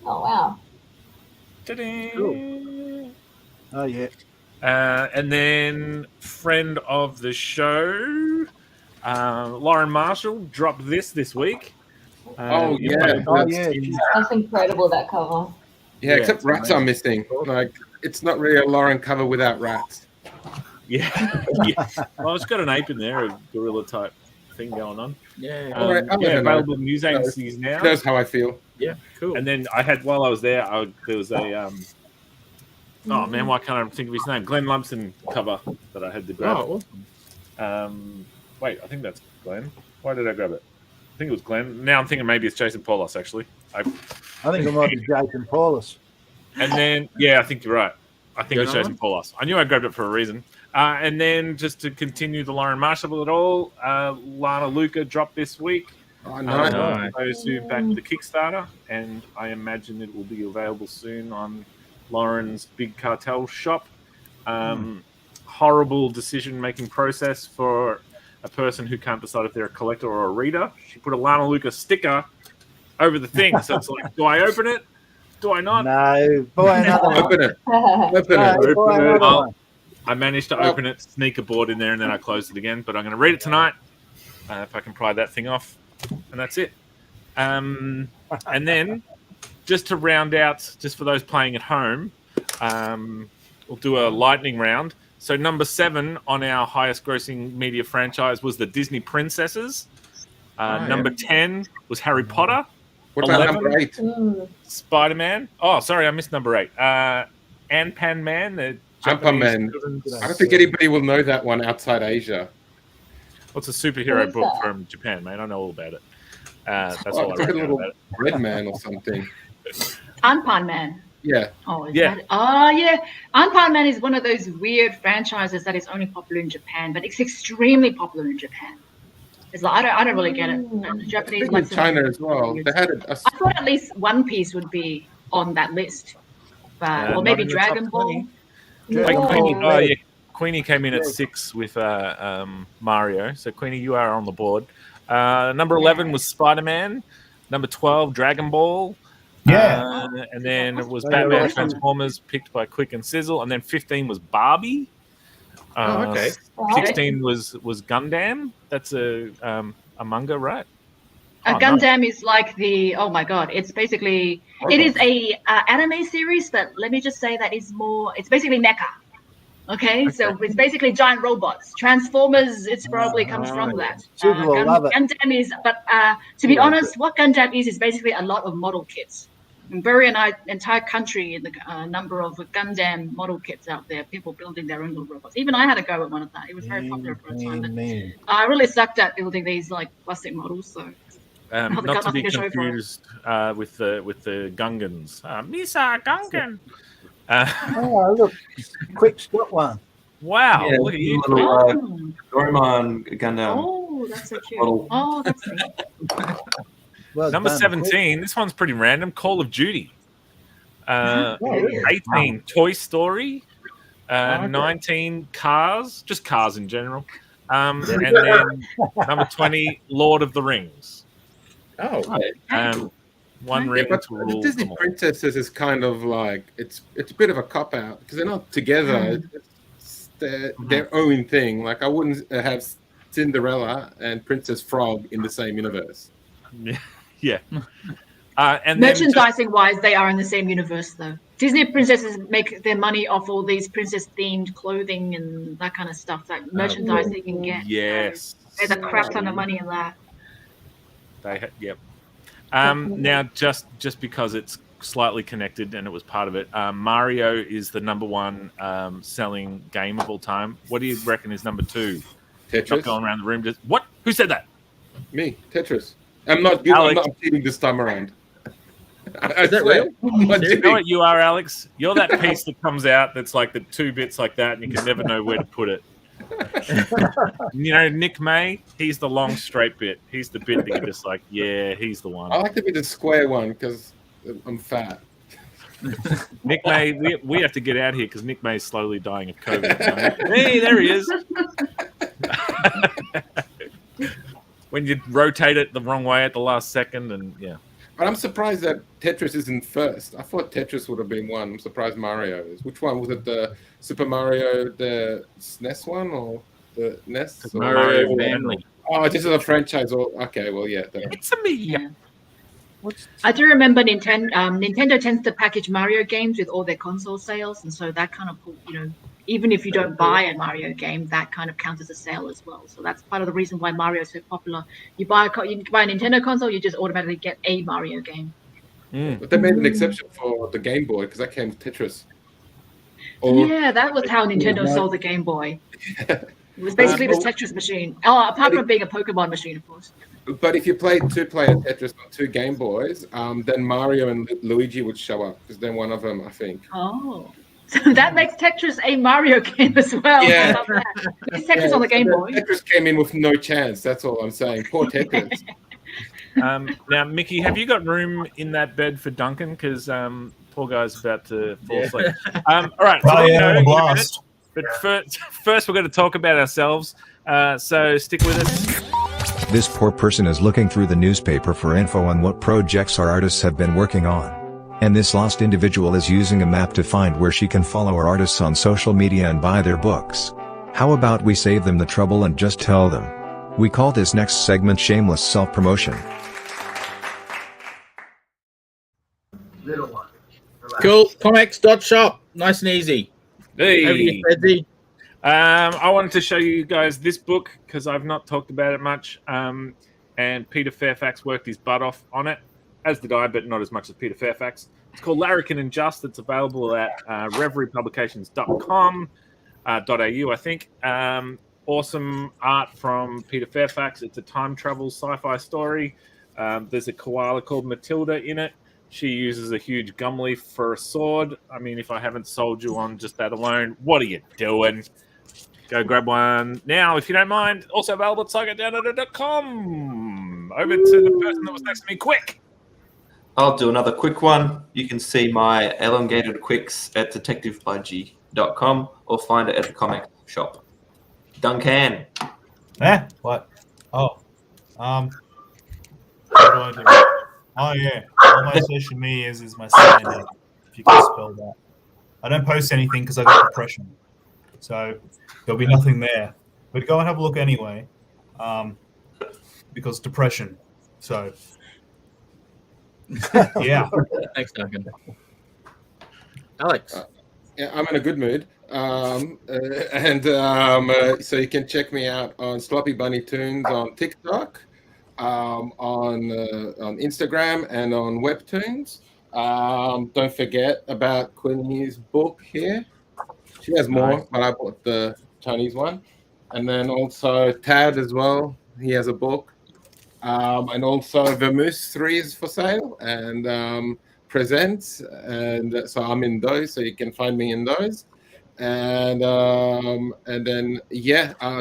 Oh wow. Ta-da! Cool. Oh yeah. And then friend of the show, Lauren Marshall dropped this week. Oh yeah. Oh yeah. That's incredible, that cover. Yeah, except rats are missing. Like, it's not really a Lauren cover without rats. Yeah. Yeah. Well, it's got an ape in there, a gorilla type thing going on. Yeah. All right, I'll let yeah, her know. available in news agencies now. Knows how I feel. Yeah, cool. And then I had, while I was there, there was a oh man, why can't I think of his name? Glenn Lumpson cover that I had to grab. Oh, awesome. Wait, I think that's Glenn. Why did I grab it? I think it was Glenn. Now I'm thinking maybe it's Jason Paulos, actually. I think it might be Jason Paulus. And then, yeah, I think you're right. I think Good it's Jason on. Paulos. I knew I grabbed it for a reason. And then just to continue the Lauren Marshall at all, Lana Luca dropped this week. Oh, nice. Those who backed the Kickstarter, and I imagine it will be available soon on Lauren's Big Cartel shop. Horrible decision-making process for a person who can't decide if they're a collector or a reader. She put a Lana Luca sticker over the thing, so it's like, do I open it? Do I not? No, buy another one. Open it. Open No, it. buy another one. I managed to open it, sneak a board in there, and then I closed it again. But I'm going to read it tonight, if I can pry that thing off, and that's it. And then, just to round out, just for those playing at home, we'll do a lightning round. So number 7 on our highest-grossing media franchise was the Disney Princesses. Number 10 was Harry Potter. What about 11, number 8? Spider-Man. Oh, sorry, I missed number 8. Ant-Pan Man. The Ant-Man. I don't think anybody will know that one outside Asia. What's a superhero book from Japan, mate? I know all about it. That's all I it's like a read little about it. red man or something. Ant-Man Man. Yeah. Oh, is Yeah. that? Oh, yeah. Ant-Man Man is one of those weird franchises that is only popular in Japan, but it's extremely popular in Japan. It's like I don't really get it. The Japanese Big like in China as well. They had a I thought at least One Piece would be on that list, but or maybe not in the Dragon top Ball. 20. Yeah. Wait, Queenie, Oh, yeah. Queenie came in at 6 with Mario. So Queenie, you are on the board. Number 11 was Spider-Man. Number 12, Dragon Ball. Yeah. And then it was Batman Transformers, picked by Quick and Sizzle. And then 15 was Barbie. Okay. 16 was Gundam. That's a manga, right? A Oh, Gundam is like the oh my god! It's basically it is a anime series, but let me just say that it's more. It's basically mecha. Okay, so it's basically giant robots. Transformers, it's probably comes from that. Super will love it. Gundam is, but to be honest, what Gundam is basically a lot of model kits. And very entire country in the number of Gundam model kits out there. People building their own little robots. Even I had a go at one of that. It was very popular for a time. But I really sucked at building these like plastic models. So not to be confused with the Gungans. Misa Gungan. Oh, look, Quick's got one. Wow, Yeah, look at you. little, Doraemon Gundam. Oh, that's so cute. Model. Oh, that's neat. Well Number done, 17. This one's pretty random. Call of Duty. really? 18. Toy Story. okay. 19. Cars. Just cars in general. And then number 20. Lord of the Rings. Oh, One Yeah, ring but to the rule Disney them all. Princesses is kind of like it's a bit of a cop out because they're not together. It's their own thing. Like I wouldn't have Cinderella and Princess Frog in the same universe. Yeah. And then Merchandising wise, they are in the same universe though. Disney princesses make their money off all these princess themed clothing and that kind of stuff. That merchandise they can get. Yes. There's a crap ton of money in that. Yep. Now, just because it's slightly connected and it was part of it, Mario is the number 1 selling game of all time. What do you reckon is number 2? Tetris. Not going around the room. Just what? Who said that? Me, Tetris. I'm not cheating this time around. Is that real? You know what you are, Alex? You're that piece that comes out that's like the 2 bits like that, and you can never know where to put it. You know, Nick May, he's the long straight bit. He's the bit that you're just like, yeah, he's the one. I like to be the square one because I'm fat. Nick May, we have to get out here because Nick May is slowly dying of COVID. So, hey, there he is. When you rotate it the wrong way at the last second, and yeah. But I'm surprised that Tetris isn't first. I thought Tetris would have been one. I'm surprised Mario is. Which one was it? The Super Mario, the SNES one, or the NES? Mario Family. Oh, this is a franchise. Okay, well, yeah. It's a me. Yeah. I do remember Nintendo tends to package Mario games with all their console sales, and so that kind of even if you don't buy a Mario game, that kind of counts as a sale as well. So that's part of the reason why Mario is so popular. You buy a Nintendo console, you just automatically get a Mario game. But they made an exception for the Game Boy because that came with Tetris. Yeah, that was how Nintendo sold the Game Boy. It was basically this Tetris machine. Oh, apart from being a Pokemon machine, of course. But if you played two-player Tetris on 2 Game Boys, then Mario and Luigi would show up because they're one of them, I think. Oh, so that makes Tetris a Mario game as well. Yeah. I love that. It's Tetris on the Game Boy. Tetris came in with no chance. That's all I'm saying. Poor Tetris. Now, Mickey, have you got room in that bed for Duncan? Because poor guy's about to fall asleep. All right. So blast. But first, we're going to talk about ourselves. So stick with us. This poor person is looking through the newspaper for info on what projects our artists have been working on. And this lost individual is using a map to find where she can follow our artists on social media and buy their books. How about we save them the trouble and just tell them? We call this next segment Shameless Self-Promotion. Little one. Cool. ComX.shop. Nice and easy. Hey. Over to you, Fredzy. I wanted to show you guys this book because I've not talked about it much. And Peter Fairfax worked his butt off on it, as did I, but not as much as Peter Fairfax. It's called Larrikin and Just. It's available at reverypublications.com.au, I think. Awesome art from Peter Fairfax. It's a time travel sci-fi story. There's a koala called Matilda in it. She uses a huge gum leaf for a sword. I mean, if I haven't sold you on just that alone, what are you doing? Go grab one now, if you don't mind. Also available at psychodowner.com. Over to the person that was next to me. Quick! I'll do another quick one. You can see my elongated quicks at detectivebudgie.com or find it at the ComX shop. Duncan. What? Oh. What do I do? Oh, yeah. All my social medias is my surname, if you can spell that. I don't post anything because I got depression. So there'll be nothing there. But go and have a look anyway. Because depression. So, yeah. Thanks, Duncan. Alex. Yeah, I'm in a good mood. So you can check me out on Sloppy Bunny Tunes on TikTok, on Instagram, and on Webtoons. Don't forget about Queenie's book here. She has more, but I bought the Chinese one. And then also Tad as well. He has a book. And also Vermoose 3 is for sale, and Presents. And so I'm in those, so you can find me in those. And then,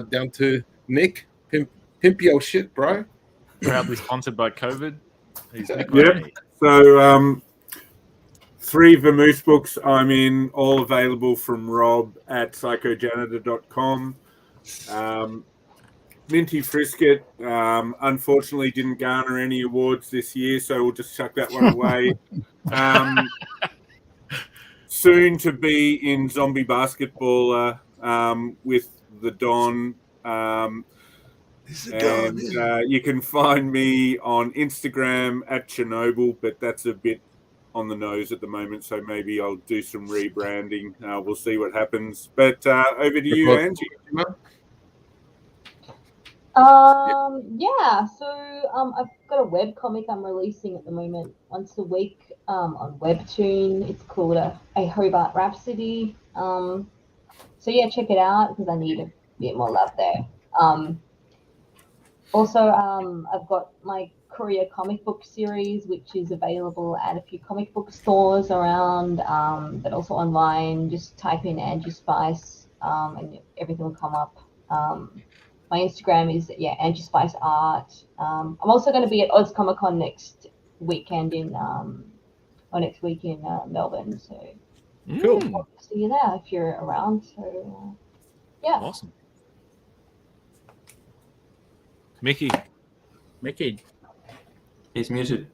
down to Nick. Pimp your shit, bro. Proudly sponsored by COVID. He's Nick. Yep. So, 3 Vermoose books I'm in, all available from Rob at psychojanitor.com. Minty Frisket, unfortunately didn't garner any awards this year, so we'll just chuck that one away. Soon to be in Zombie Basketballer with the Don. You can find me on Instagram at Chernobyl, but that's a bit on the nose at the moment, so maybe I'll do some rebranding. We'll see what happens. But over to you, Angie. So I've got a webcomic I'm releasing at the moment once a week on Webtoon. It's called a Hobart Rhapsody. Check it out because I need a bit more love there. I've got my Korea comic book series, which is available at a few comic book stores around, but also online. Just type in Angie Spice and everything will come up. My Instagram is Angie Spice Art. I'm also going to be at Oz Comic Con next week in Melbourne. So cool. I'll see you there if you're around. So Awesome. Mickey. He's muted.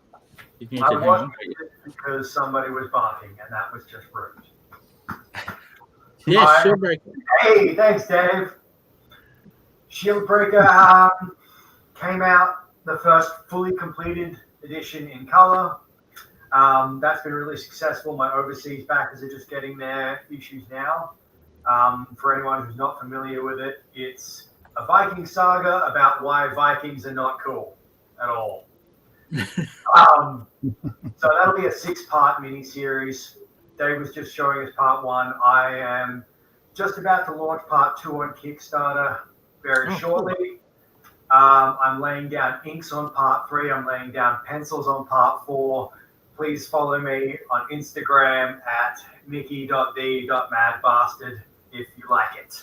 I was muted because somebody was barking, and that was just rude. Yeah, Shieldbreaker. Hey, thanks, Dave. Shieldbreaker came out, the first fully completed edition in color. That's been really successful. My overseas backers are just getting their issues now. For anyone who's not familiar with it, it's a Viking saga about why Vikings are not cool at all. So that'll be a 6-part miniseries. Dave was just showing us part 1. I am just about to launch part 2 on Kickstarter very shortly. I'm laying down inks on part 3. I'm laying down pencils on part 4. Please follow me on Instagram at mickey.the.madbastard if you like it.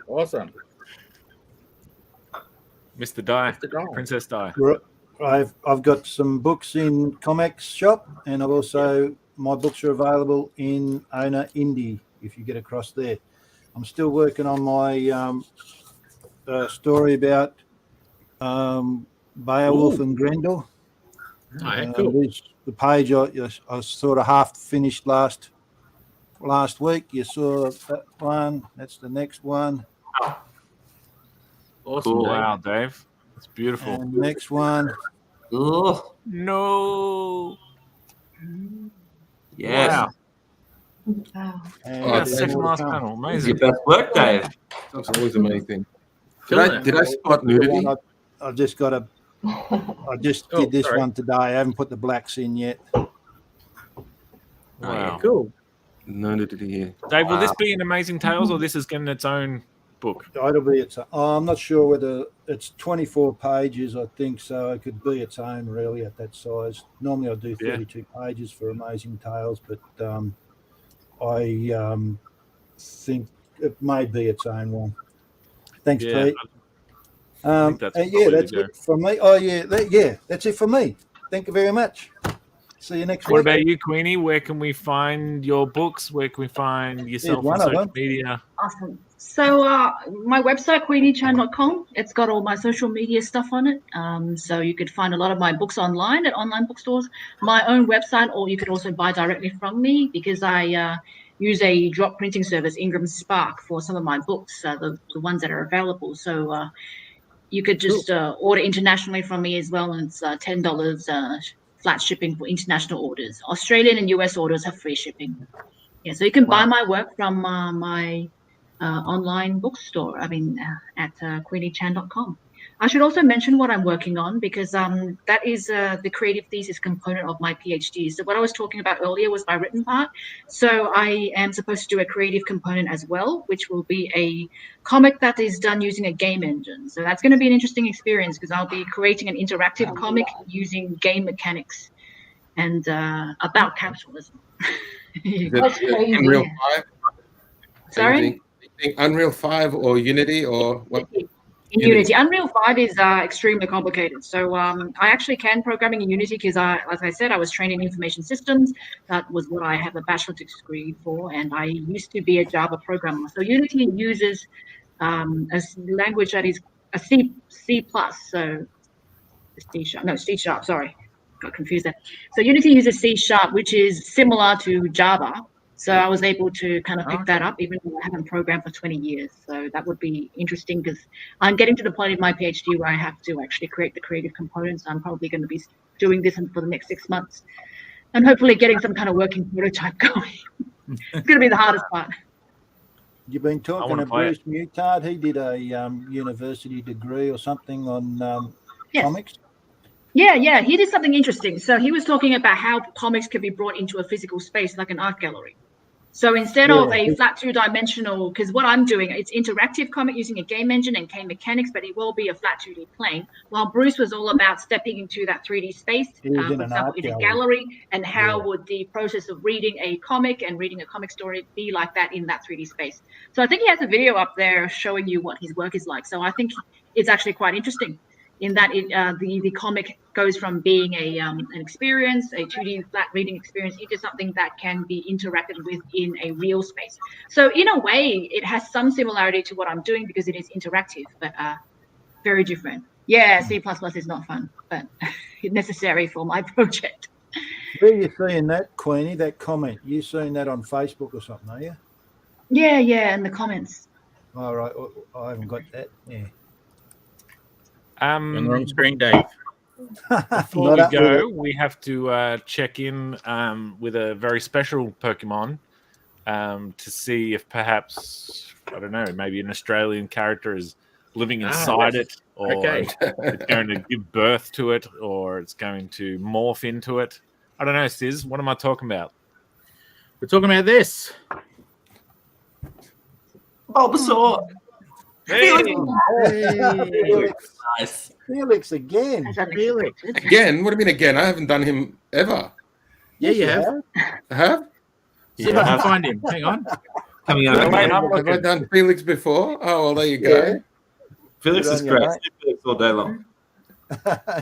Awesome. Mr. Di, Princess Di. I've got some books in ComX shop, and I've also my books are available in Owner Indie if you get across there. I'm still working on my story about Beowulf and Grendel. Cool. The page I sort of half finished last week. You saw that one. That's the next one. Awesome. Cool. Wow, Dave. That's beautiful. And next one. Oh no. Yes. Wow. Wow. That's the second last panel. Amazing. Your best work, Dave. That's always amazing. Did I spot nudity? I just got a. I just did this one today. I haven't put the blacks in yet. Wow. Cool. No nudity here. Dave, will this be an Amazing Tales or this is getting its own book? It'll be its. I'm not sure whether it's 24 pages. I think so. It could be its own really at that size. Normally I do 32 pages for Amazing Tales, but I think it may be its own one. Thanks, Pete. That's it from me. Oh, that's it for me. Thank you very much. See you next week. What about you, Queenie? Where can we find your books? Where can we find yourself on social media? Awesome. So my website, queeniechan.com, it's got all my social media stuff on it. So you could find a lot of my books online at online bookstores, my own website, or you could also buy directly from me because I use a drop printing service, Ingram Spark, for some of my books, the ones that are available. So you could just order internationally from me as well, and it's $10 flat shipping for international orders. Australian and US orders have free shipping. Yeah, so you can buy my work from my online bookstore. At queeniechan.com. I should also mention what I'm working on because that is the creative thesis component of my PhD. So what I was talking about earlier was my written part. So I am supposed to do a creative component as well, which will be a comic that is done using a game engine. So that's going to be an interesting experience because I'll be creating an interactive comic using game mechanics and about capitalism. That's Unreal 5? Sorry? Unreal 5 or Unity or what? In Unity. Unreal 5 is extremely complicated. So I actually can programming in Unity because, as I said, I was trained in information systems. That was what I have a bachelor's degree for, and I used to be a Java programmer. So Unity uses a language that is a C++. So C Sharp. Sorry, got confused there. So Unity uses C Sharp, which is similar to Java. So I was able to kind of pick that up, even though I haven't programmed for 20 years. So that would be interesting because I'm getting to the point of my PhD where I have to actually create the creative components. I'm probably going to be doing this for the next 6 months and hopefully getting some kind of working prototype going. It's going to be the hardest part. You've been talking to Bruce Mutard. He did a university degree or something on comics. Yeah, he did something interesting. So he was talking about how comics can be brought into a physical space like an art gallery. So instead of a flat two-dimensional, because what I'm doing, it's interactive comic using a game engine and game mechanics, but it will be a flat 2D plane. While Bruce was all about stepping into that 3D space, for example, in a gallery, and how would the process of reading a comic and reading a comic story be like that in that 3D space. So I think he has a video up there showing you what his work is like. So I think it's actually quite interesting in that the comic goes from being an experience, a 2D flat reading experience, into something that can be interacted with in a real space. So in a way, it has some similarity to what I'm doing because it is interactive, but very different. Yeah, C++ is not fun, but necessary for my project. Where are you seeing that, Queenie, that comment? You seen that on Facebook or something, are you? Yeah, in the comments. All right, I haven't got that. Yeah. On the wrong screen, Dave. Before we go, we have to check in with a very special Pokemon. to see if perhaps, I don't know, maybe an Australian character is living inside it, or it's going to give birth to it, or it's going to morph into it. I don't know, Sis. What am I talking about? We're talking about this. Bulbasaur. Hey. Felix. Nice. Felix again. Felix. Again? What do you mean again? I haven't done him ever. Yeah, you have. I have? See if I can find him. Hang on. Coming out. Have I done Felix before? Oh, well, there you go. Yeah. Felix Good is on you, great. mate. Felix all day long.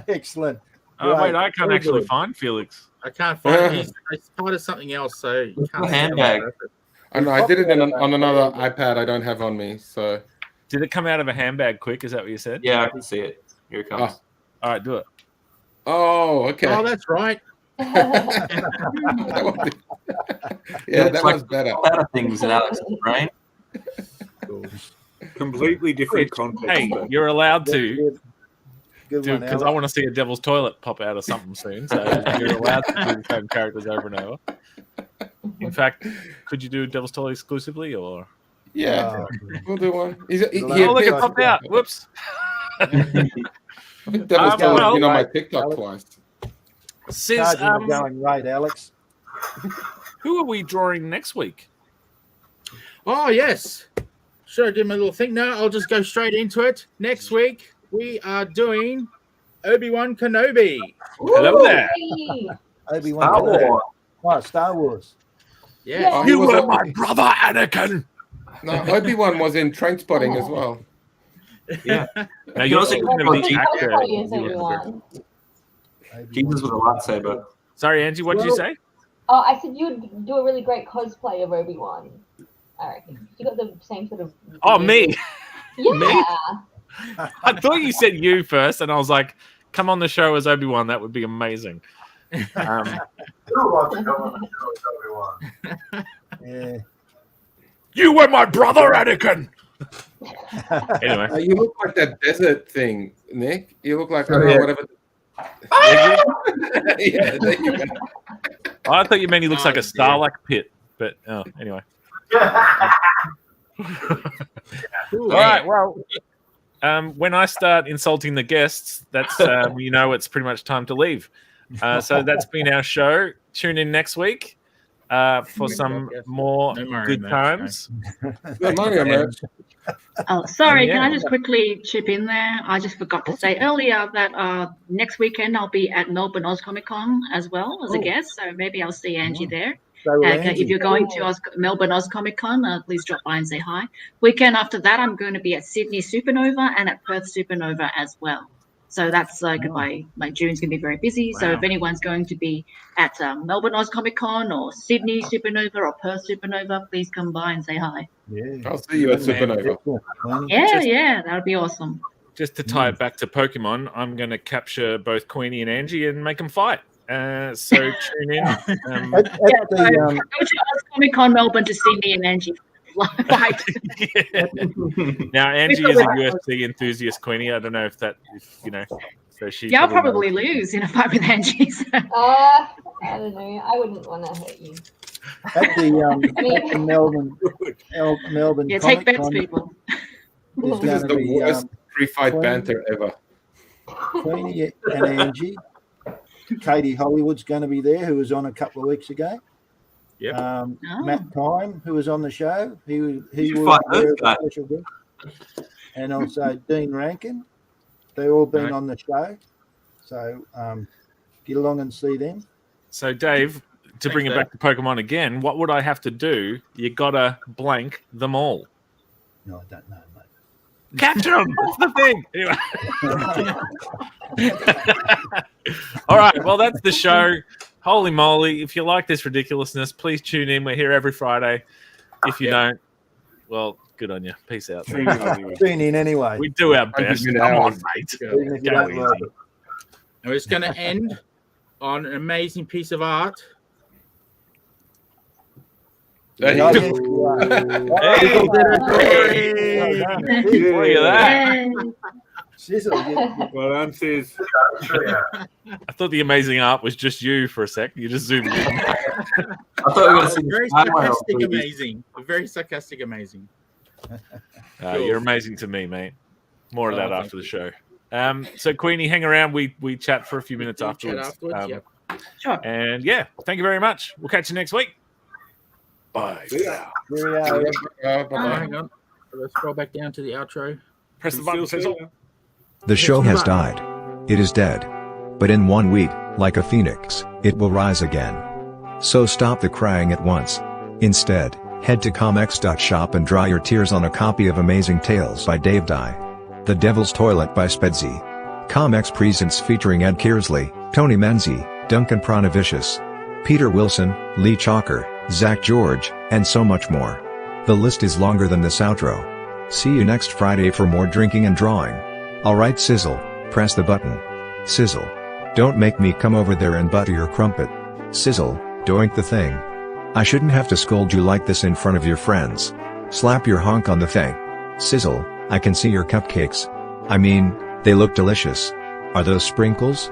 Excellent. Oh, wait, Great. I can't All actually good. find Felix. I can't find it. I spotted something else, so you can't handbag. I know, I did it on another iPad I don't have on me, so... Did it come out of a handbag quick? Is that what you said? Yeah, I can see it. Here it comes. All right, do it. Oh, okay. Oh, that's right. Yeah, that was better. A lot of things in Alex's brain. Completely different context. Hey, you're allowed to Good do one, because I Alex. want to see a Devil's Toilet pop out of something soon. So you're allowed to do the same characters over and over. In fact, could you do Devil's Toilet exclusively, or? Yeah, we'll do one. Oh, look, it popped out. Whoops. I think Devil's Toilet has been on my TikTok twice. Sis, Charging are going right, Alex. who are we drawing next week? Oh, yes. Should I do my little thing? No, I'll just go straight into it. Next week, we are doing Obi-Wan Kenobi. Hello there. Obi-Wan Star Kenobi. Wars. Oh, Star Wars. Yeah. Oh, You he was were on- my brother, Anakin. No, Obi-Wan was in Train Spotting as well. Yeah. Now you're thinking of the actor. Yes, everyone. Jesus with a lightsaber. Sorry, Angie, what did you say? Oh, I said you would do a really great cosplay of Obi-Wan. I reckon. You got the same sort of... Oh, me. Yeah. I thought you said you first, and I was like, come on the show as Obi-Wan. That would be amazing. Who wants to come on the show with Obi-Wan? Yeah. You were my brother, Anakin. Anyway. You look like that desert thing, Nick. You look like, I don't know, whatever. Yeah, there you go. Oh, I thought you meant he looks like a Starlight pit, but anyway. All right, well, when I start insulting the guests, that's you know it's pretty much time to leave. So that's been our show. Tune in next week for some more good times. Good Mario merch. Oh, sorry. Can Yeah. I just quickly chip in there? I just forgot to say earlier that next weekend I'll be at Melbourne Oz Comic Con as well as a guest. So maybe I'll see Angie there. So will Angie. If you're going to Melbourne Oz Comic Con, please drop by and say hi. Weekend after that, I'm going to be at Sydney Supernova and at Perth Supernova as well. So that's my June's going to be very busy. So if anyone's going to be at Melbourne Oz Comic Con or Sydney Supernova or Perth Supernova, please come by and say hi. Yeah. I'll see you at Supernova. Yeah, that would be awesome. Just to tie it back to Pokemon, I'm going to capture both Queenie and Angie and make them fight. So tune in. At Go the, to Oz Comic Con Melbourne to see me and Angie fight. Now Angie is a UFC enthusiast, Queenie. I don't know if so she. Yeah, I'll probably probably lose in a fight with Angie. So. I don't know. I wouldn't want to hurt you. at the Melbourne Yeah, take bets, Comic-Con, people. there's This is going to the be worst pre-fight Queen- banter ever. Queenie and Angie. Katie Hollywood's going to be there, who was on a couple of weeks ago. Yep. Matt Time, who was on the show, he You was fight there those as a guys. special guest. And also Dean Rankin. They've all been on the show. So get along and see them. So Dave, to bring it back to Pokemon again, what would I have to do? You gotta blank them all. No, I don't know, mate. Capture them. That's the thing. Anyway. All right. Well, that's the show. Holy moly! If you like this ridiculousness, please tune in. We're here every Friday. If you don't, well, good on you. Peace out. Tune in anyway. We do our best. Come on, mate. Even if you Go don't easy. like it. And it's going to end on an amazing piece of art. There No, you yes, go. you are. Look at that. Sizzle, Well done, Sis. I thought the amazing art was just you for a sec. You just zoomed in. I thought we were going to see Very the Skyway sarcastic, movie. amazing. Very sarcastic, amazing. You're amazing to me, mate. More of Oh, that thank after the show. So Queenie, hang around. We chat for a few minutes Chat afterwards. afterwards, yep. Sure. And yeah, thank you very much. We'll catch you next week. Bye. Here we are. Bye-bye. Hang on. Let's scroll back down to the outro. Press the button. Sizzle. The show has died. It is dead. But in 1 week, like a phoenix, it will rise again. So stop the crying at once. Instead, head to comx.shop and dry your tears on a copy of Amazing Tales by Dave Dye. The Devil's Toilet by Spedsy. ComX Presents featuring Ed Kearsley, Tony Menzie, Duncan Pranavicius, Peter Wilson, Lee Chalker, Zach George, and so much more. The list is longer than this outro. See you next Friday for more drinking and drawing. Alright Sizzle, press the button. Sizzle. Don't make me come over there and butter your crumpet. Sizzle, doink the thing. I shouldn't have to scold you like this in front of your friends. Slap your honk on the thing. Sizzle, I can see your cupcakes. I mean, they look delicious. Are those sprinkles?